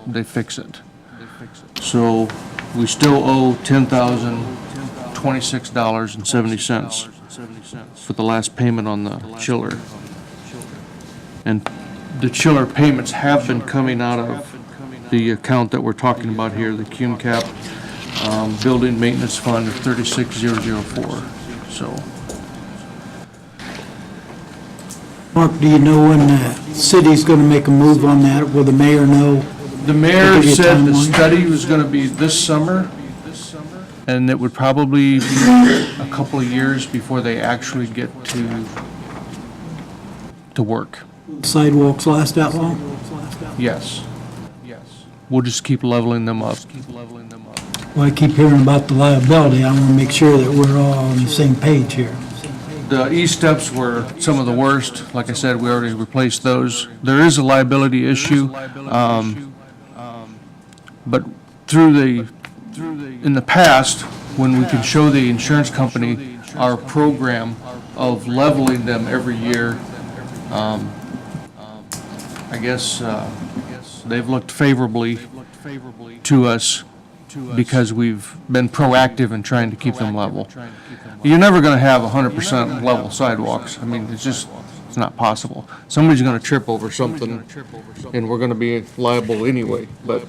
they fix it. So we still owe $10,026.70 for the last payment on the chiller. And the chiller payments have been coming out of the account that we're talking about here, the CUME cap. building maintenance fund of 36004, so. Mark, do you know when the city's gonna make a move on that? Will the mayor know? The mayor Give you a said the timeline? study was gonna be this summer, and it would probably be a couple of years before they actually get to work. Sidewalks last that long? Yes. We'll just keep leveling them up. Well, I keep hearing about the liability. I wanna make sure that we're all on the same page here. The E-steps were some of the worst. Like I said, we already replaced those. There is a liability issue, but in the past, when we could show the insurance company our program of leveling them every year, I guess they've looked favorably to us because we've been proactive in trying to keep them level. You're never gonna have 100% level sidewalks. I mean, it's not possible. Somebody's gonna trip over something, and we're gonna be liable anyway. But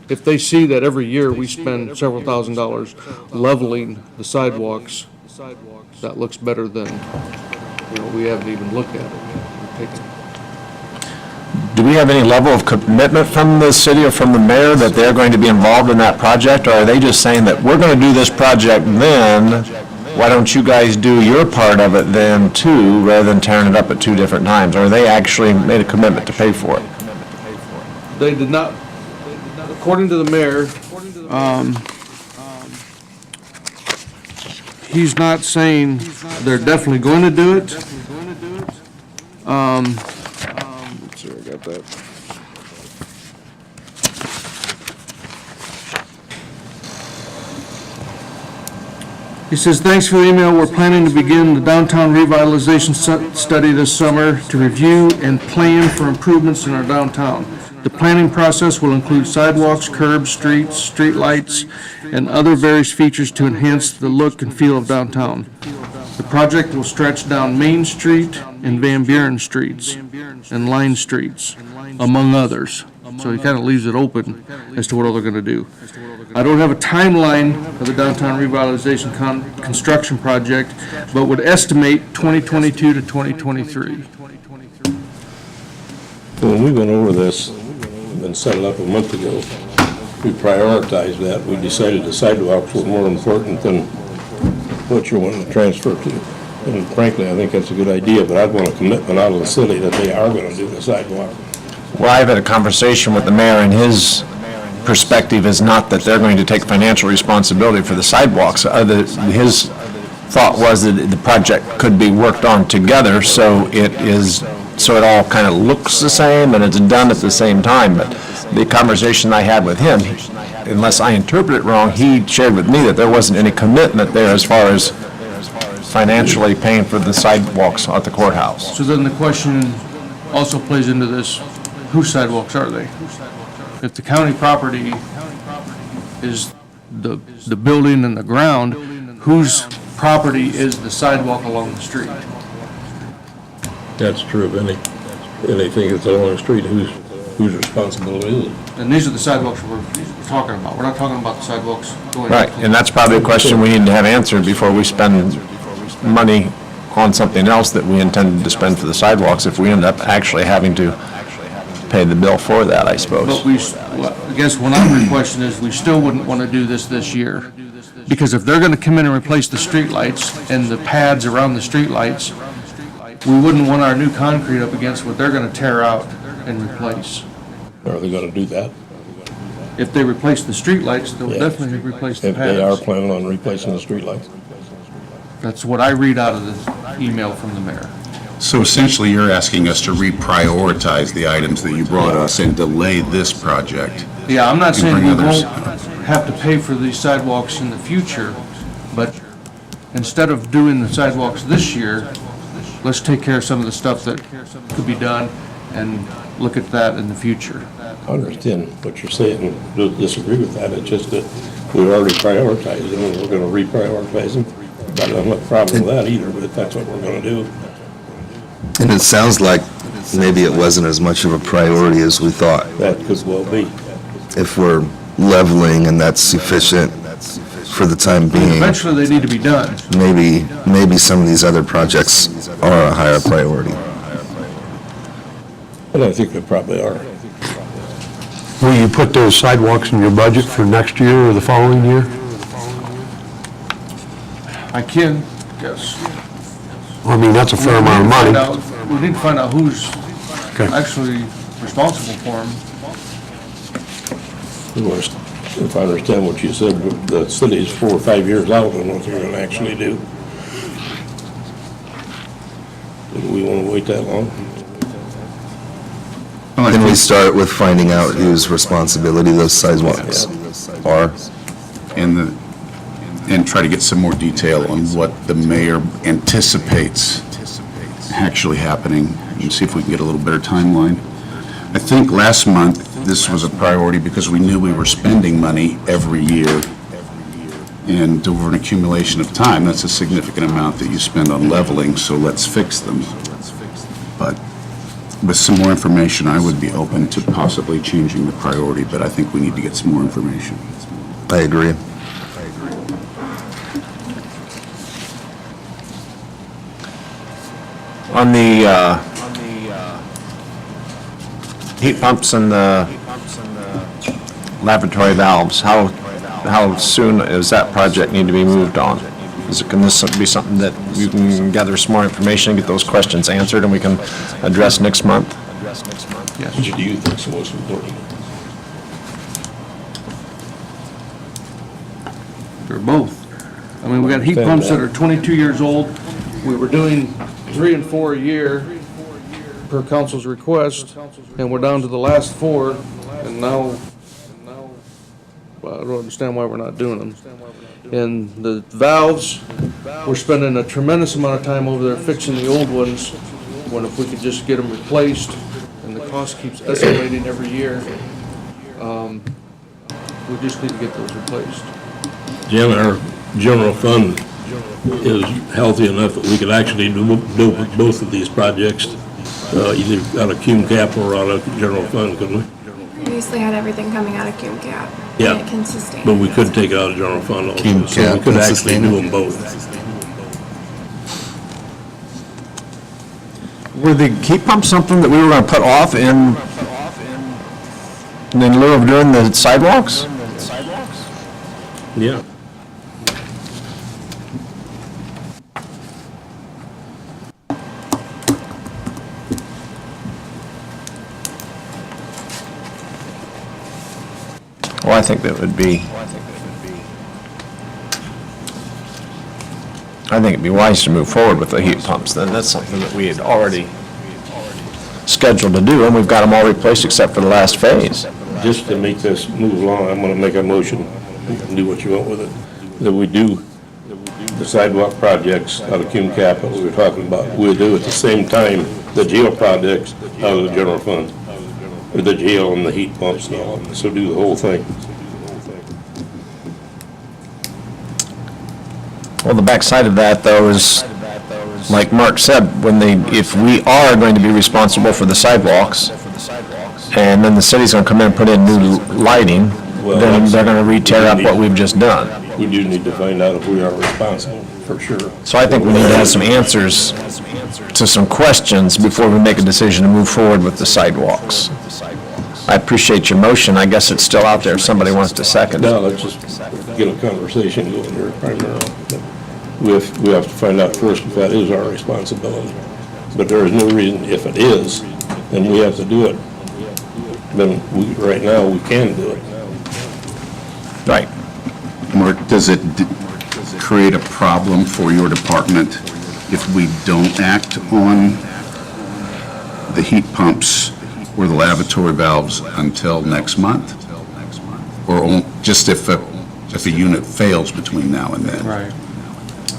if they see that every year we spend several $1,000s leveling the sidewalks, that looks better than, we haven't even looked at it. We've taken Do we have any level of commitment from the city or from the mayor that they're going to be involved in that project? Or are they just saying that we're going to do this project then, why don't you guys do your part of it then too, rather than tearing it up at two different times? Or they actually made a commitment to pay for it? They did not, according to the mayor, he's not saying they're definitely going to do it. Let's see, I got that. He says, thanks for the email. We're planning to begin the downtown revitalization study this summer to review and plan for improvements in our downtown. The planning process will include sidewalks, curbs, streets, streetlights, and other various features to enhance the look and feel of downtown. The project will stretch down Main Street and Van Buren Streets and Line Streets, among others. So he kind of leaves it open as to what all they're going to do. I don't have a timeline of the downtown revitalization construction project, but would estimate 2022 to 2023. When we went over this and set it up a month ago, we prioritized that. We decided the sidewalks were more important than what you're wanting to transfer to. And frankly, I think that's a good idea, but I'd want a commitment out of the city that they are going to do the sidewalk. Well, I've had a conversation with the mayor, and his perspective is not that they're going to take financial responsibility for the sidewalks. His thought was that the project could be worked on together, so it all kind of looks the same and it's done at the same time. But the conversation I had with him, unless I interpret it wrong, he shared with me that there wasn't any commitment there as far as financially paying for the sidewalks at the courthouse. So then the question also plays into this, whose sidewalks are they? If the county property is the building and the ground, whose property is the sidewalk along the street? That's true of anything that's along the street, whose responsibility is it? And these are the sidewalks we're talking about. We're not talking about the sidewalks going. Right, and that's probably a question we need to have answered before we spend money on something else that we intended to spend for the sidewalks, if we end up actually having to pay the bill for that, I suppose. But I guess what I'm requesting is we still wouldn't want to do this year. Because if they're going to come in and replace the streetlights and the pads around the streetlights, we wouldn't want our new concrete up against what they're going to tear out and replace. Are they going to do that? If they replace the streetlights, they'll definitely replace the If they are pads. planning on replacing the streetlights. That's what I read out of the email from the mayor. So essentially, you're asking us to reprioritize the items that you brought us and delay this project. Yeah, I'm not And saying bring we others. won't have to pay for these sidewalks in the future, but instead of doing the sidewalks this year, let's take care of some of the stuff that could be done and look at that in the future. I understand what you're saying, don't disagree with that, it's just that we already prioritized them, and we're gonna reprioritize them. I don't have a problem with that either, but that's what we're gonna do. And it sounds like maybe it wasn't as much of a priority as we thought. That could well be. If we're leveling and that's sufficient for the time being. Eventually, they need to be done. Maybe some of these other projects are a higher priority. And I think they probably are. Will you put those sidewalks in your budget for next year or the following year? I can, yes. I mean, that's a fair amount of money. We need to find out who's Okay. actually responsible for them. If I understand what you said, the city's 4 or 5 years out on what they're gonna actually do. Do we wanna wait that long? Then we start with finding out whose responsibility those sidewalks are. And try to get some more detail on what the mayor anticipates actually happening, and see if we can get a little better timeline. I think last month, this was a priority because we knew we were spending money every year. And over an accumulation of time, that's a significant amount that you spend on leveling, so let's fix them. But with some more information, I would be open to possibly changing the priority, but I think we need to get some more information. I agree. On the heat pumps and the lavatory valves, how soon does that project need to be moved on? Can this be something that you can gather some more information, and get those questions answered, and we can address next month? Yes. Which do you think is most important? They're both. I mean, we got heat pumps that are 22 years old. We were doing 3 and 4 a year per council's request, and we're down to the last 4, and now, well, I don't understand why we're not doing them. And the valves, we're spending a tremendous amount of time over there fixing the old ones, when if we could just get them replaced, and the cost keeps escalating every year, we just need to get those replaced. Jim, our general fund is healthy enough that we could actually do both of these projects, either out of cume cap or out of general fund, couldn't we? We basically had everything coming out of cume cap. Yeah. And it can sustain. But we could take it out of general fund also, Cume so we cap could and actually sustain do it. them both. Were the heat pumps something that we were gonna put off in lieu of doing the sidewalks? Yeah. Well, I think it'd be wise to move forward with the heat pumps, then. That's something that we had already scheduled to do, and we've got them all replaced except for the last phase. Just to make this move along, I'm gonna make a motion, you can do what you want with it, that we do the sidewalk projects out of cume cap that we were talking about. We'll do at the same time the jail projects out of the general fund, or the jail and the heat pumps and all, so do the whole thing. Well, the backside of that, though, is, like Mark said, if we are going to be responsible for the sidewalks, and then the city's gonna come in and put in new lighting, then they're gonna re-tear up what we've just done. We do need to find out if we are responsible, for sure. So I think we need to have some answers to some questions before we make a decision to move forward with the sidewalks. I appreciate your motion. I guess it's still out there if somebody wants to second it. Now, let's just get a conversation going here primarily. We have to find out first if that is our responsibility. But there is no reason, if it is, then we have to do it. Then right now, we can do it. Right. Mark, does it create a problem for your department if we don't act on the heat pumps or the lavatory valves until next month? Or just if a unit fails between now and then? Right.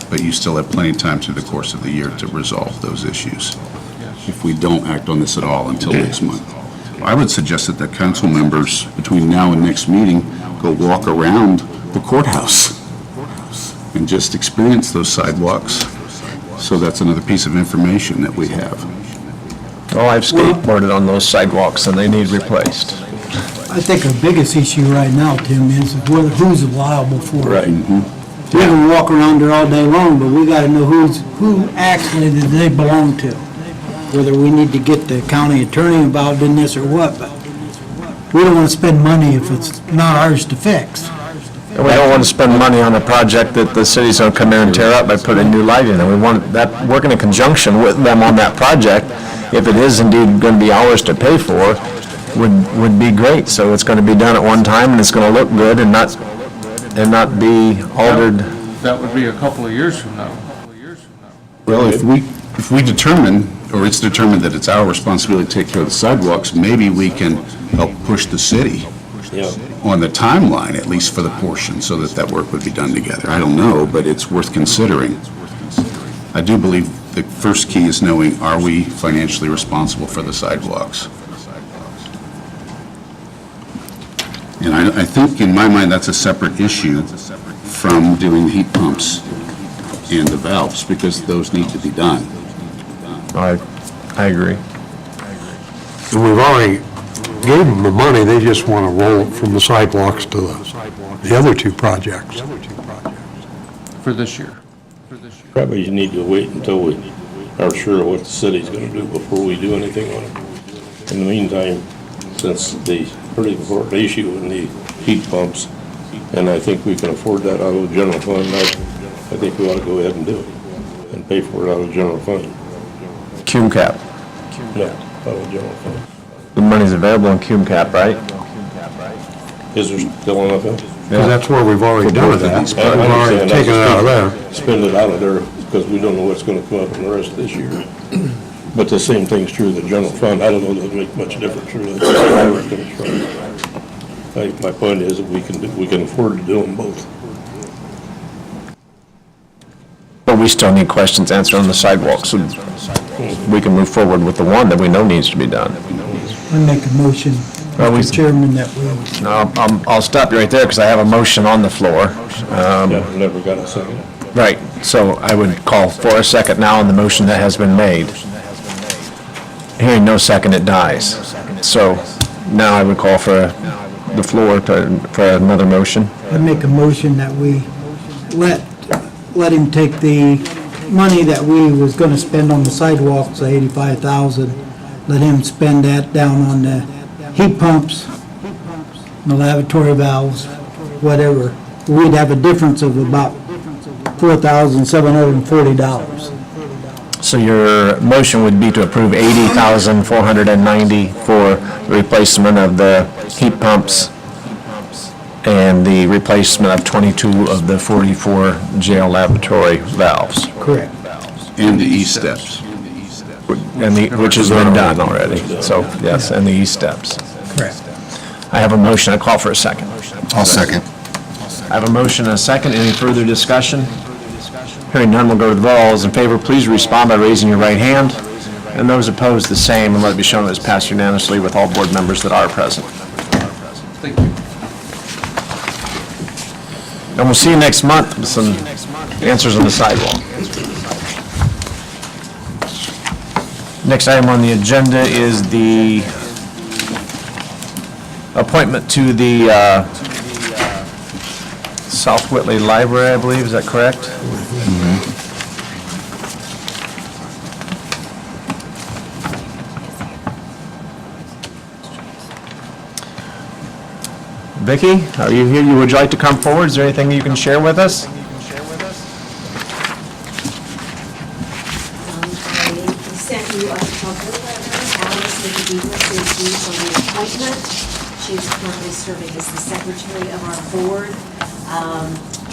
But you still have plenty of time through the course of the year to resolve those issues? If we don't act on this at all until next month? I would suggest that the council members, between now and next meeting, go walk around the courthouse and just experience those sidewalks. So that's another piece of information that we have. Oh, I've skateboarded on those sidewalks and they need replaced. I think our biggest issue right now, Tim, is whether, who's liable for it. Right. We can walk around there all day long, but we gotta know who actually do they belong to. Whether we need to get the county attorney involved in this or what, but we don't wanna spend money if it's not ours to fix. And we don't want to spend money on a project that the city's going to come in and tear up by putting new lighting in. We want that, working in conjunction with them on that project, if it is indeed going to be ours to pay for, would be great. So it's going to be done at one time, and it's going to look good and not be altered. That would be a couple of years from now. Well, if we determine, or it's determined that it's our responsibility to take care of the sidewalks, maybe we can help push the city on the timeline, at least for the portion, so that work would be done together. I don't know, but it's worth considering. I do believe the first key is knowing, are we financially responsible for the sidewalks? And I think, in my mind, that's a separate issue from doing the heat pumps and the valves, because those need to be done. I agree. And we've already gave them the money, they just want to roll it from the sidewalks to the other two projects. For this year. Probably you need to wait until we are sure what the city's gonna do before we do anything on it. In the meantime, since the pretty important issue in the heat pumps, and I think we can afford that out of the general fund, I think we ought to go ahead and do it, and pay for it out of the general fund. Cume cap. No, out of the general fund. The money's available in cume cap, right? Is there still enough in it? Because that's where we've already done that. We've already taken it out of there. Spend it out of there, because we don't know what's gonna come up in the rest of this year. But the same thing's true of the general fund. I don't know that it'll make much difference, really. My point is that we can afford to do them both. But we still need questions answered on the sidewalks, so we can move forward with the one that we know needs to be done. I make a motion, Mr. Chairman, that we, No, I'll stop you right there, because I have a motion on the floor. Never got a second. Right, so I would call for a second now on the motion that has been made. Hearing no second, it dies. So now I would call for the floor for another motion. I make a motion that we let him take the money that we was gonna spend on the sidewalks, the 85,000, let him spend that down on the heat pumps, the lavatory valves, whatever. We'd have a difference of about $4,740. So your motion would be to approve $80,490 for the replacement of the heat pumps and the replacement of 22 of the 44 jail lavatory valves. Correct. And the E-steps. Which has been done already, so, yes, and the E-steps. Correct. I have a motion, I call for a second. I'll second. I have a motion and a second, any further discussion? Hearing none, we'll go to the vote. All those in favor, please respond by raising your right hand, and those opposed, the same, and let it be shown that it's passed unanimously with all board members that are present. Thank you. And we'll see you next month with some answers on the sidewalk. Next item on the agenda is the appointment to the South Whitley Library, I believe, is that correct? Vicki, are you here? Would you like to come forward? Is there anything you can share with us? I sent you a cover letter. Alice Nicodemus is due for reappointment. She is currently serving as the secretary of our board,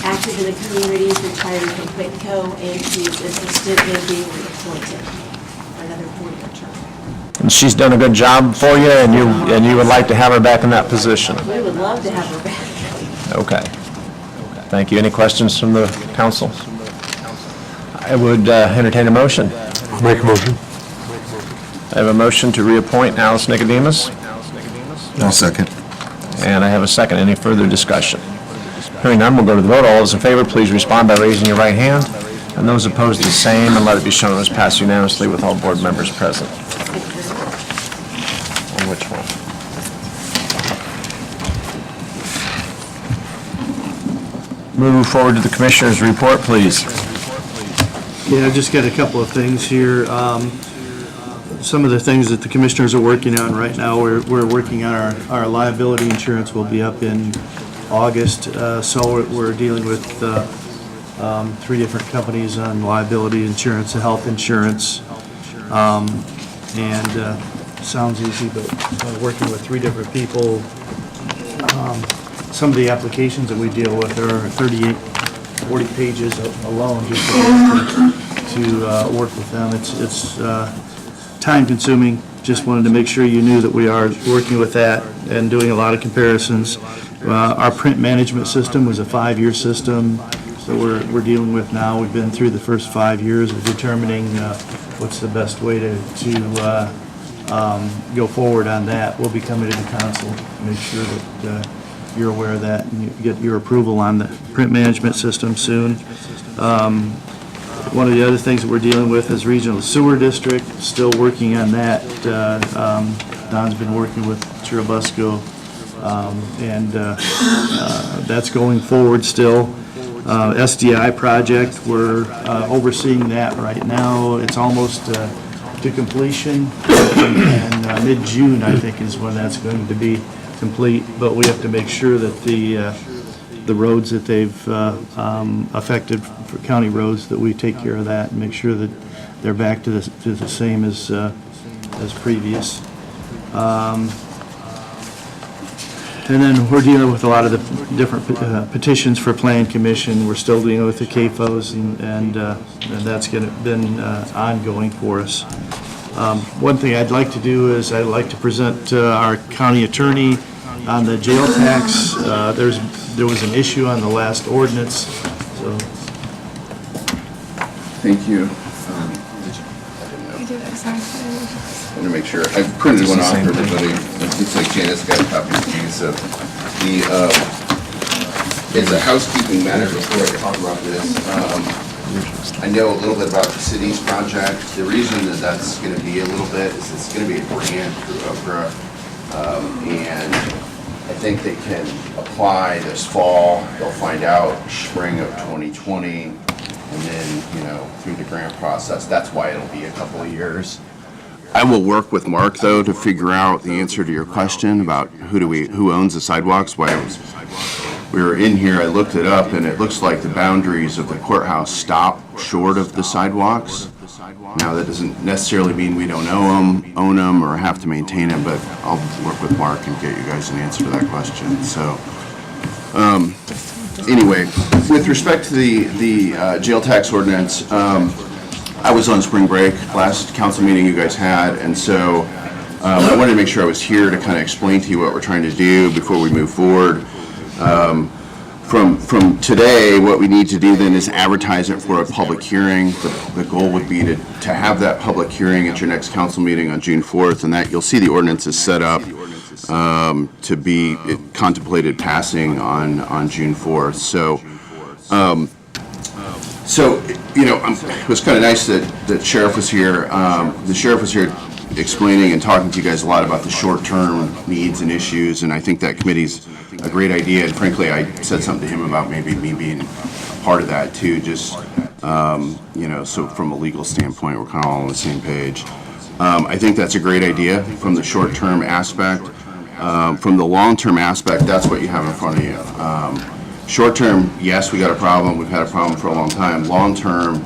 active in the community, retired from Whitco, and she is interested in being reappointed for another 4-year term. And she's done a good job for you, and you would like to have her back in that position? We would love to have her back. Okay. Thank you. Any questions from the council? I would entertain a motion. I'll make a motion. I have a motion to reappoint Alice Nicodemus, I'll second. and I have a second. Any further discussion? Hearing none, we'll go to the vote. All those in favor, please respond by raising your right hand, and those opposed, the same, and let it be shown as passed unanimously with all board members present. On which one? Move forward to the Commissioner's report, please. Yeah, I've just got a couple of things here. Some of the things that the commissioners are working on right now, we're working on our liability insurance will be up in August. So we're dealing with 3 different companies on liability insurance, health insurance. Sounds easy, but working with 3 different people. Some of the applications that we deal with are 38, 40 pages alone just to work with them. It's time consuming. Just wanted to make sure you knew that we are working with that and doing a lot of comparisons. Our print management system was a 5-year system that we're dealing with now. We've been through the first 5 years of determining what's the best way to go forward on that. We'll be coming to the council to make sure that you're aware of that and you get your approval on the print management system soon. One of the other things that we're dealing with is Regional Sewer District, still working on that. Don's been working with Churubusco, and that's going forward still. SDI project, we're overseeing that right now. It's almost to completion, and mid-June, I think, is when that's going to be complete, but we have to make sure that the roads that they've affected for county roads, that we take care of that and make sure that they're back to the same as previous. And then we're dealing with a lot of the different petitions for Plan Commission. We're still dealing with the CAFOs, and that's been ongoing for us. One thing I'd like to do is I'd like to present our county attorney on the jail tax. There was an issue on the last ordinance, so. Thank you. I did exactly. I want to make sure, I printed one off for everybody. It looks like Janice got a copy of these. So it's a housekeeping matter before I talk about this. I know a little bit about the city's project. The reason that that's going to be a little bit is it's going to be a grant through OPRA. And I think they can apply this fall. They'll find out spring of 2020. And then, through the grant process, that's why it'll be a couple of years. I will work with Mark, though, to figure out the answer to your question about who owns the sidewalks. We were in here, I looked it up, and it looks like the boundaries of the courthouse stop short of the sidewalks. Now, that doesn't necessarily mean we don't own them, or have to maintain them, but I'll work with Mark and get you guys an answer to that question. So, anyway, with respect to the jail tax ordinance, I was on spring break, last council meeting you guys had, and so I wanted to make sure I was here to kind of explain to you what we're trying to do before we move forward. From today, what we need to do then is advertise it for a public hearing. The goal would be to have that public hearing at your next council meeting on June 4th, and that you'll see the ordinance is set up to be contemplated passing on June 4th. So, it was kind of nice that the sheriff was here. The sheriff was here explaining and talking to you guys a lot about the short-term needs and issues, and I think that committee's a great idea. And frankly, I said something to him about maybe me being a part of that too, just, so from a legal standpoint, we're kind of all on the same page. I think that's a great idea from the short-term aspect. From the long-term aspect, that's what you have in front of you. Short-term, yes, we got a problem. We've had a problem for a long time. Long-term,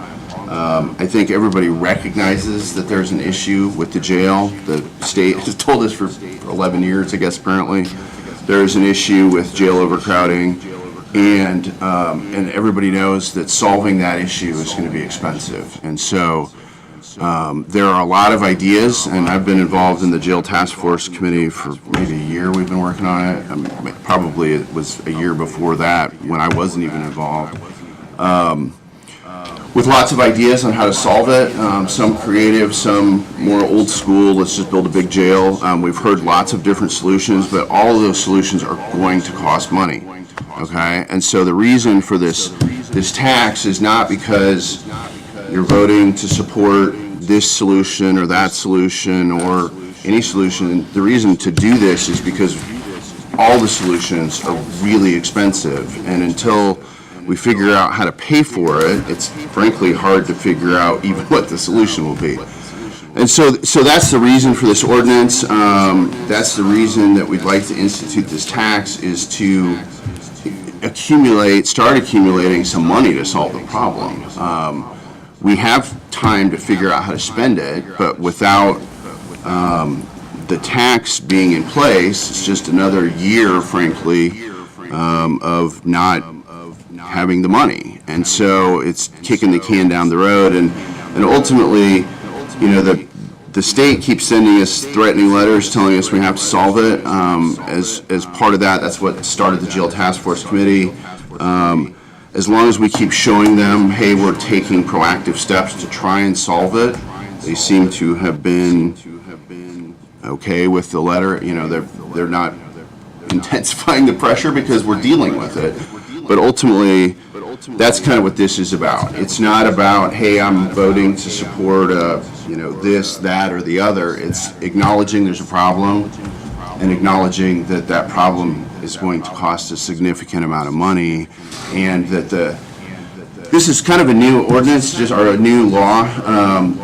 I think everybody recognizes that there's an issue with the jail. The state has told us for 11 years, I guess, apparently. There's an issue with jail overcrowding, and everybody knows that solving that issue is going to be expensive. And so there are a lot of ideas, and I've been involved in the Jail Task Force Committee for maybe a year. We've been working on it. Probably it was a year before that when I wasn't even involved. With lots of ideas on how to solve it, some creative, some more old school, let's just build a big jail. We've heard lots of different solutions, but all of those solutions are going to cost money, okay? And so the reason for this tax is not because you're voting to support this solution or that solution or any solution. The reason to do this is because all the solutions are really expensive, and until we figure out how to pay for it, it's frankly hard to figure out even what the solution will be. And so that's the reason for this ordinance. That's the reason that we'd like to institute this tax, is to start accumulating some money to solve the problem. We have time to figure out how to spend it, but without the tax being in place, it's just another year, frankly, of not having the money. And so it's kicking the can down the road, and ultimately, you know, the state keeps sending us threatening letters telling us we have to solve it. As part of that, that's what started the Jail Task Force Committee. As long as we keep showing them, hey, we're taking proactive steps to try and solve it, they seem to have been okay with the letter. You know, they're not intensifying the pressure because we're dealing with it. But ultimately, that's kind of what this is about. It's not about, hey, I'm voting to support, you know, this, that, or the other. It's acknowledging there's a problem and acknowledging that that problem is going to cost a significant amount of money, and that this is kind of a new ordinance, or a new law.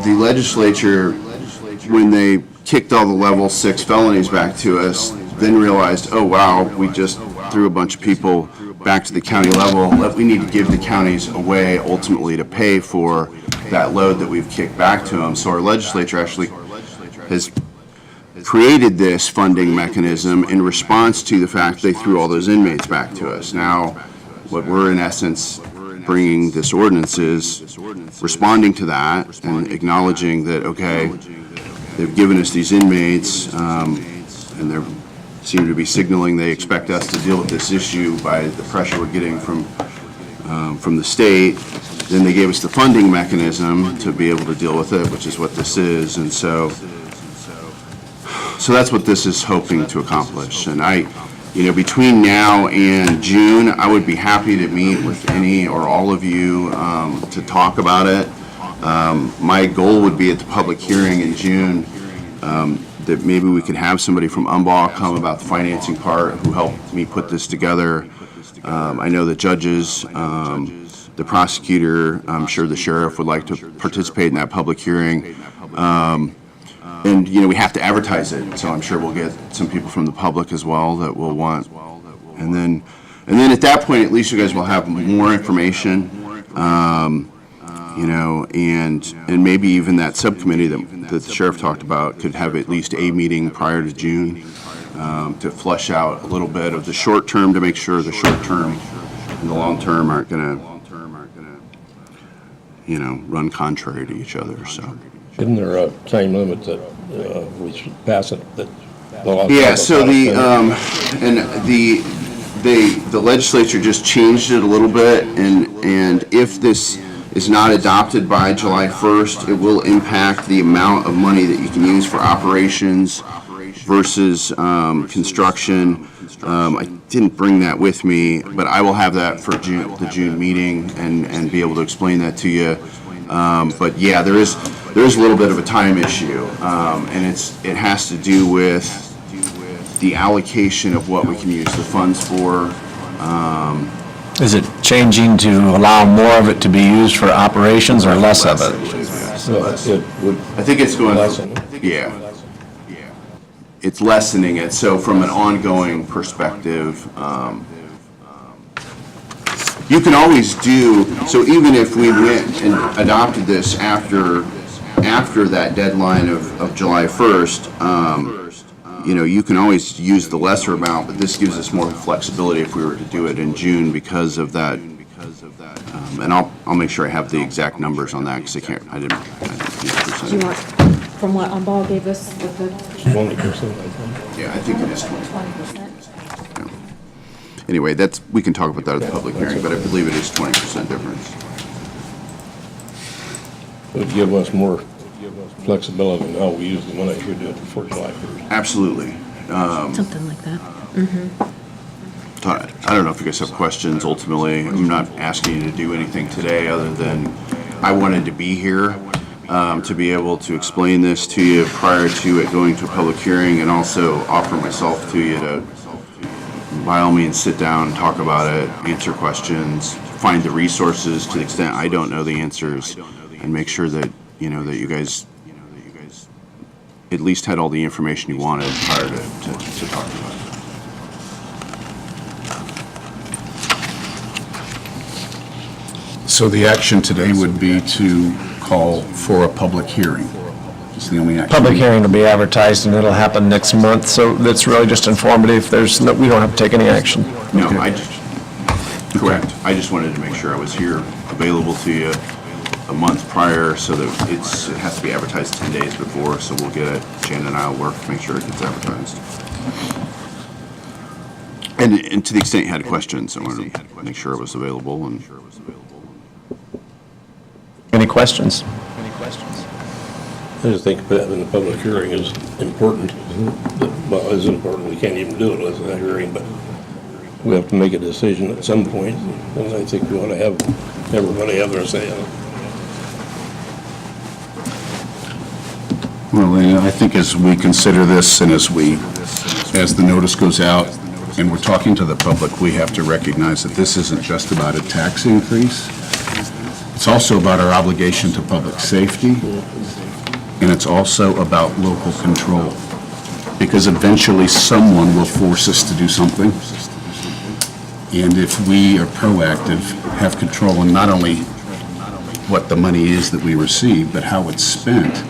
The legislature, when they kicked all the level 6 felonies back to us, then realized, oh wow, we just threw a bunch of people back to the county level. We need to give the counties a way ultimately to pay for that load that we've kicked back to them. So our legislature actually has created this funding mechanism in response to the fact they threw all those inmates back to us. Now, what we're in essence bringing this ordinance is responding to that and acknowledging that, okay, they've given us these inmates, and they seem to be signaling they expect us to deal with this issue by the pressure we're getting from the state. Then they gave us the funding mechanism to be able to deal with it, which is what this is. And so that's what this is hoping to accomplish. And you know, between now and June, I would be happy to meet with any or all of you to talk about it. My goal would be at the public hearing in June that maybe we could have somebody from UMBAW come about the financing part, who helped me put this together. I know the judges, the prosecutor, I'm sure the sheriff would like to participate in that public hearing. And, you know, we have to advertise it, so I'm sure we'll get some people from the public as well that will want. And then at that point, at least you guys will have more information, you know, and maybe even that subcommittee that the sheriff talked about could have at least a meeting prior to June to flush out a little bit of the short term, to make sure the short term and the long term aren't going to, you know, run contrary to each other. So. Isn't there a time limit that we should pass it? Yeah, so the legislature just changed it a little bit, and if this is not adopted by July 1st, it will impact the amount of money that you can use for operations versus construction. I didn't bring that with me, but I will have that for the June meeting and be able to explain that to you. But yeah, there is a little bit of a time issue, and it has to do with the allocation of what we can use the funds for. Is it changing to allow more of it to be used for operations or less of it? I think it's going, yeah. It's lessening it, so from an ongoing perspective, you can always do, so even if we went and adopted this after that deadline of July 1st, you know, you can always use the lesser amount, but this gives us more flexibility if we were to do it in June because of that. And I'll make sure I have the exact numbers on that, because I didn't Do you want, from what UMBAW gave us with the 20%. Yeah, I think it is 20%? Anyway, we can talk about that at the public hearing, but I believe it is 20% difference. It would give us more flexibility in how we use the money if we do it before July 1st. Absolutely. Something like that. I don't know if you guys have questions. Ultimately, I'm not asking you to do anything today other than I wanted to be here to be able to explain this to you prior to it going to a public hearing, and also offer myself to you to, by all means, sit down, talk about it, answer questions, find the resources to the extent I don't know the answers, and make sure that, that you guys at least had all the information you wanted prior to talking about it. So the action today would be to call for a public hearing. It's the only action. Public hearing will be advertised, and it'll happen next month, so that's really just informative. We don't have to take any action. No, correct. I just wanted to make sure I was here available to you a month prior, so that it has to be advertised 10 days before, so we'll get it. Jan and I will work to make sure it gets advertised. And to the extent you had questions, I wanted to make sure it was available. And Any questions? I just think having a public hearing is important. Well, it's important, we can't even do it without a hearing, but we have to make a decision at some point, and I think we ought to have everybody have their say on it. Well, and I think as we consider this and as the notice goes out and we're talking to the public, we have to recognize that this isn't just about a tax increase. It's also about our obligation to public safety, and it's also about local control. Because eventually someone will force us to do something. And if we are proactive, have control on not only what the money is that we receive, but how it's spent,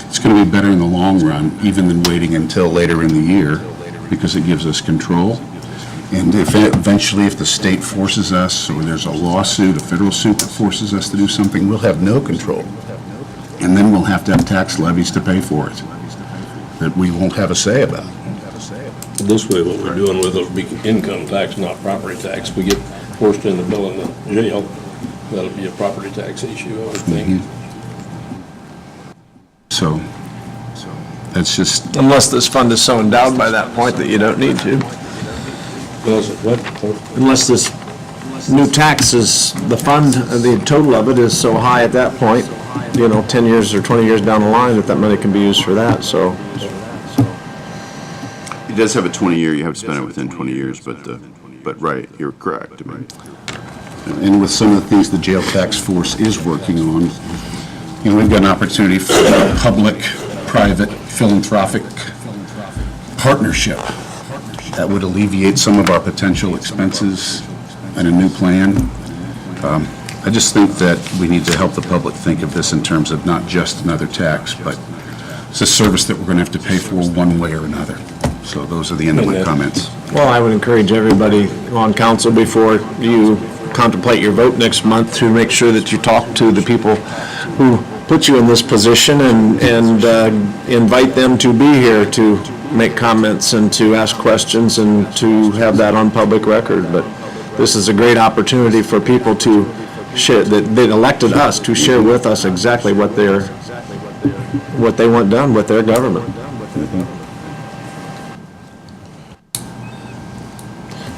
it's going to be better in the long run, even than waiting until later in the year, because it gives us control. And if the state forces us, or there's a lawsuit, a federal suit that forces us to do something, we'll have no control. And then we'll have to have tax levies to pay for it, that we won't have a say about. This way, what we're doing with it'll be income tax, not property tax. We get forced into billing the jail, that'll be a property tax issue, I would think. So, that's just, Unless this fund is so endowed by that point that you don't need to. Unless this new tax is, the fund, the total of it is so high at that point, 10 years or 20 years down the line, that money can be used for that, so. it does have a 20-year, you have to spend it within 20 years, but right, you're correct. I mean, and with some of the things the jail tax force is working on, we've got an opportunity for a public-private philanthropic partnership that would alleviate some of our potential expenses and a new plan. I just think that we need to help the public think of this in terms of not just another tax, but it's a service that we're going to have to pay for one way or another. So those are the end of my comments. Well, I would encourage everybody on council before you contemplate your vote next month to make sure that you talk to the people who put you in this position and invite them to be here to make comments and to ask questions and to have that on public record. But this is a great opportunity for people to share, that they elected us to share with us exactly what they want done with their government.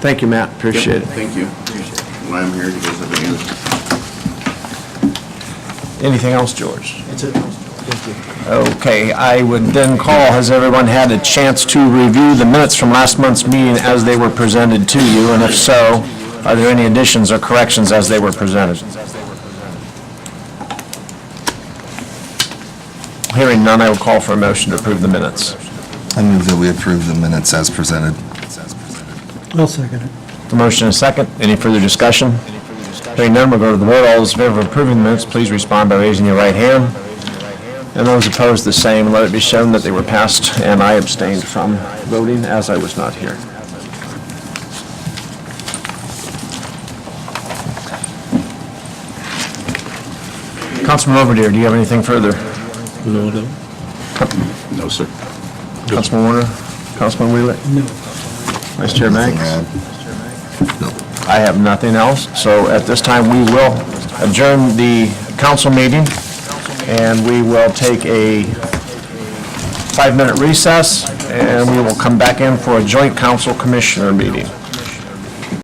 Thank you, Matt. Appreciate it. Thank you. Why I'm here, you guys have any other? Anything else, George? That's it. Thank you. Okay, I would then call, has everyone had a chance to review the minutes from last month's meeting as they were presented to you? And if so, are there any additions or corrections as they were presented? Hearing none, I will call for a motion to approve the minutes. I move that we approve the minutes as presented. I'll second it. The motion is second. Any further discussion? Hearing none, we'll go to the vote. All those in favor of approving the minutes, please respond by raising your right hand. And those opposed, the same. Let it be shown that they were passed, and I abstained from voting as I was not here. Councilman Overdeer, do you have anything further? No, sir. Councilman Warner? Councilman Wheeler? No. Vice Chair Banks? I have nothing else, so at this time, we will adjourn the council meeting, and we will take a 5-minute recess, and we will come back in for a joint council commissioner meeting.